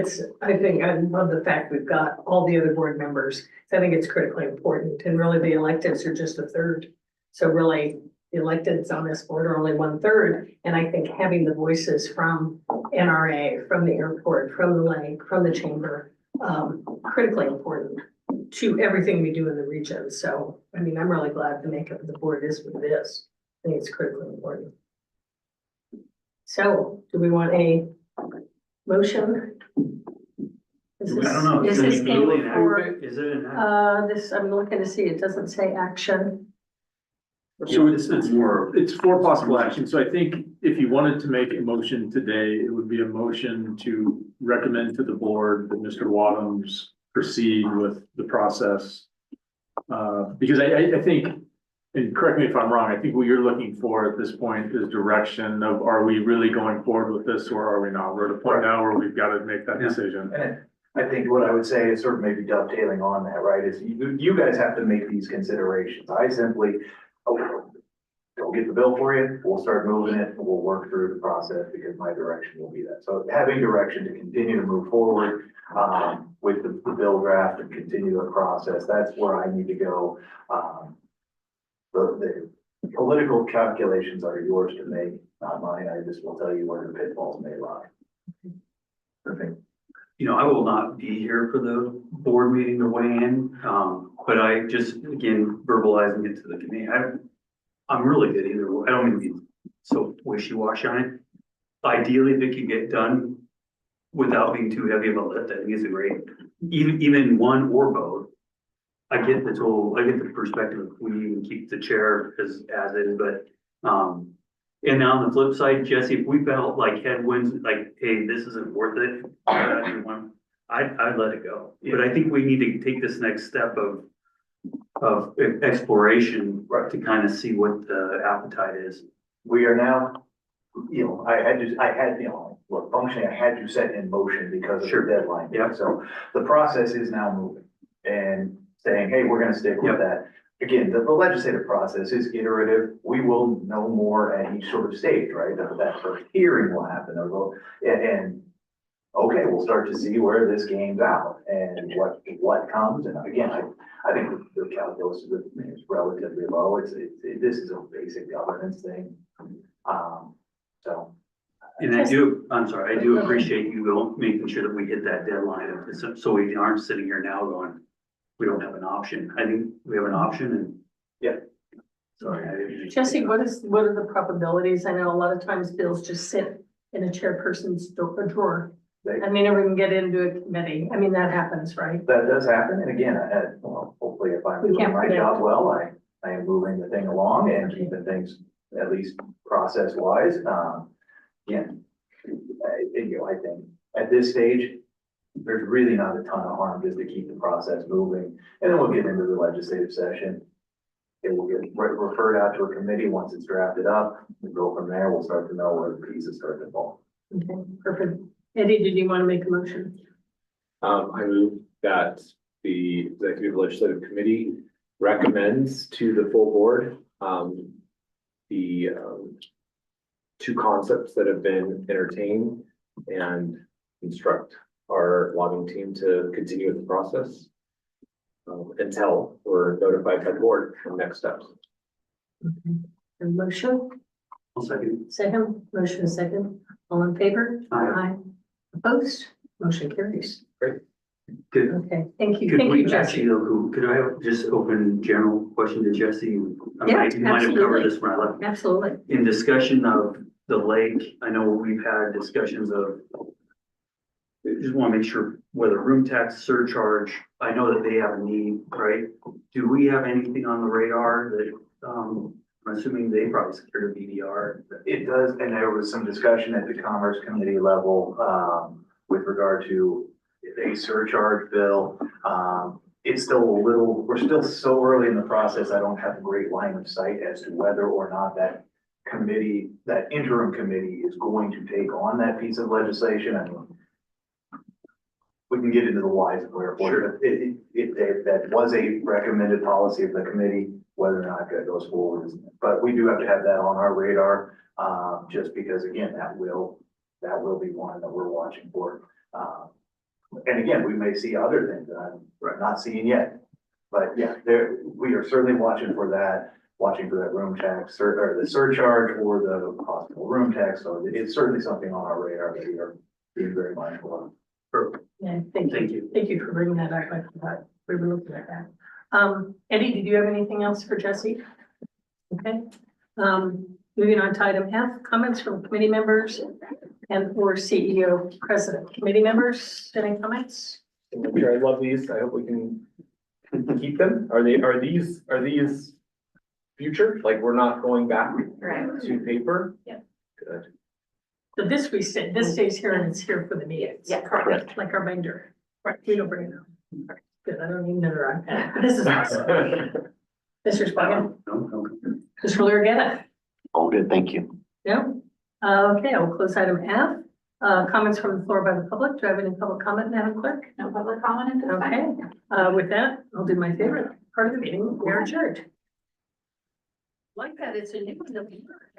I love the fact we've got all the other board members. I think it's critically important, and really the electeds are just a third. So really, the electeds on this board are only 1/3. And I think having the voices from NRA, from the airport, from the lake, from the chamber, critically important to everything we do in the region. So, I'm really glad the makeup of the board is what it is. I think it's critically important. So, do we want a motion? I don't know. This Is is it came really an before, aggregate? Is it an aggregate? I'm looking to see, it doesn't say action. So it's four possible actions. So I think if you wanted to make a motion today, it would be a motion to recommend to the board that Mr. Wadhams proceed with the process. Because I think, and correct me if I'm wrong, I think what you're looking for at this point is direction of, are we really going forward with this or are we not? We're at a point now where we've got to make that decision. And I think what I would say is sort of maybe dovetailing on that, right, is you guys have to make these considerations. I simply, go get the bill for you, we'll start moving it, and we'll work through the process because my direction will be that. So having direction to continue to move forward with the bill draft and continue the process, that's where I need to go. The political calculations are yours to make, not mine. I just will tell you where the pitfalls may lie. Perfect. I will not be here for the board meeting to weigh in, but I just, again, verbalizing it to the committee, I'm really good either way. I don't mean to be so wishy-washy on it. Ideally, if it could get done without being too heavy of a lift, I think it's a great, even one or both. I get the perspective if we even keep the chair as is, but, and on the flip side, Jesse, if we felt like headwinds, like, hey, this isn't worth it, I'd let it go. But I think we need to take this next step of exploration to kind of see what the appetite is. We are now, functionally, I had to set in motion because of the deadline. Yeah. So the process is now moving and saying, hey, we're gonna stick with Yep. that. Again, the legislative process is iterative. We will know more at each sort of stage, right? That first hearing will happen, and okay, we'll start to see where this game's out and what comes. And again, I think the calculus is relatively low. This is a basic governance thing. And I do appreciate you making sure that we hit that deadline, so we aren't sitting here now going, we don't have an option. I think we have an option and. Yeah. Sorry, I didn't. Jesse, what are the probabilities? I know a lot of times bills just sit in a chairperson's drawer. And they never can get into a committee. I mean, that happens, right? That does happen, and again, well, hopefully if I'm We doing can't my predict. job well, I am moving the thing along and keeping things at least process wise. Again, I think at this stage, there's really not a ton of harm just to keep the process moving, and then we'll get into the legislative session. It will get referred out to a committee once it's drafted up, we'll go from there, we'll start to know where the pieces start to fall. Okay, perfect. Eddie, did you want to make a motion? I move that the Executive Legislative Committee recommends to the full board, the, two concepts that have been entertained and instruct our logging team to continue with the process until we're notified by the board for next steps. Okay. A motion, I'll second. second, motion is second. All in favor? Aye. Opposed? Motion carries. Good. Okay, thank you. Could Thank you, we actually, Jesse. though, could I have just open general question to Jesse? I Yeah, might have covered absolutely. this when I left. Absolutely. In discussion of the lake, I know we've had discussions of. I just want to make sure whether room tax surcharge, I know that they have a need, right? Do we have anything on the radar that, I'm assuming they probably secured a BDR? It does, and there was some discussion at the Commerce Committee level, with regard to a surcharge bill. It's still a little, we're still so early in the process, I don't have a great line of sight as to whether or not that committee, that interim committee is going to take on that piece of legislation. I mean, we can get into the whys and wherefore, but if that was a recommended policy of the committee, whether or not that goes forward. But we do have to have that on our radar, just because again, that will be one that we're watching for. And again, we may see other things that I'm not seeing yet. But yeah, we are certainly watching for that room tax or the surcharge or the possible room tax. So it's certainly something on our radar that we are being very mindful of. Yeah, thank Thank you. you. Thank you for bringing that up. I forgot. We were looking at that. Eddie, did you have anything else for Jesse? Okay. Moving on to item F, comments from committee members and or CEO president. Committee members, any comments? I love these. I hope we can keep them. Are these future? Like we're not going back to paper? Yeah. Good. So this stays here and it's here for the meetings. Yeah, Correct. Like our binder. Right, we don't bring it home. Good, I don't need another iPad. This is awesome. Mr. Spogan, No. Mr. Lurgetta? All good, thank you. No? Okay, I will close item F. Comments from the floor by the public. Do I have any public comment, Madam Clerk? No public comment at this time. Okay, with that, I'll do my favorite part of the meeting. We are adjourned. Like that, it's a new one.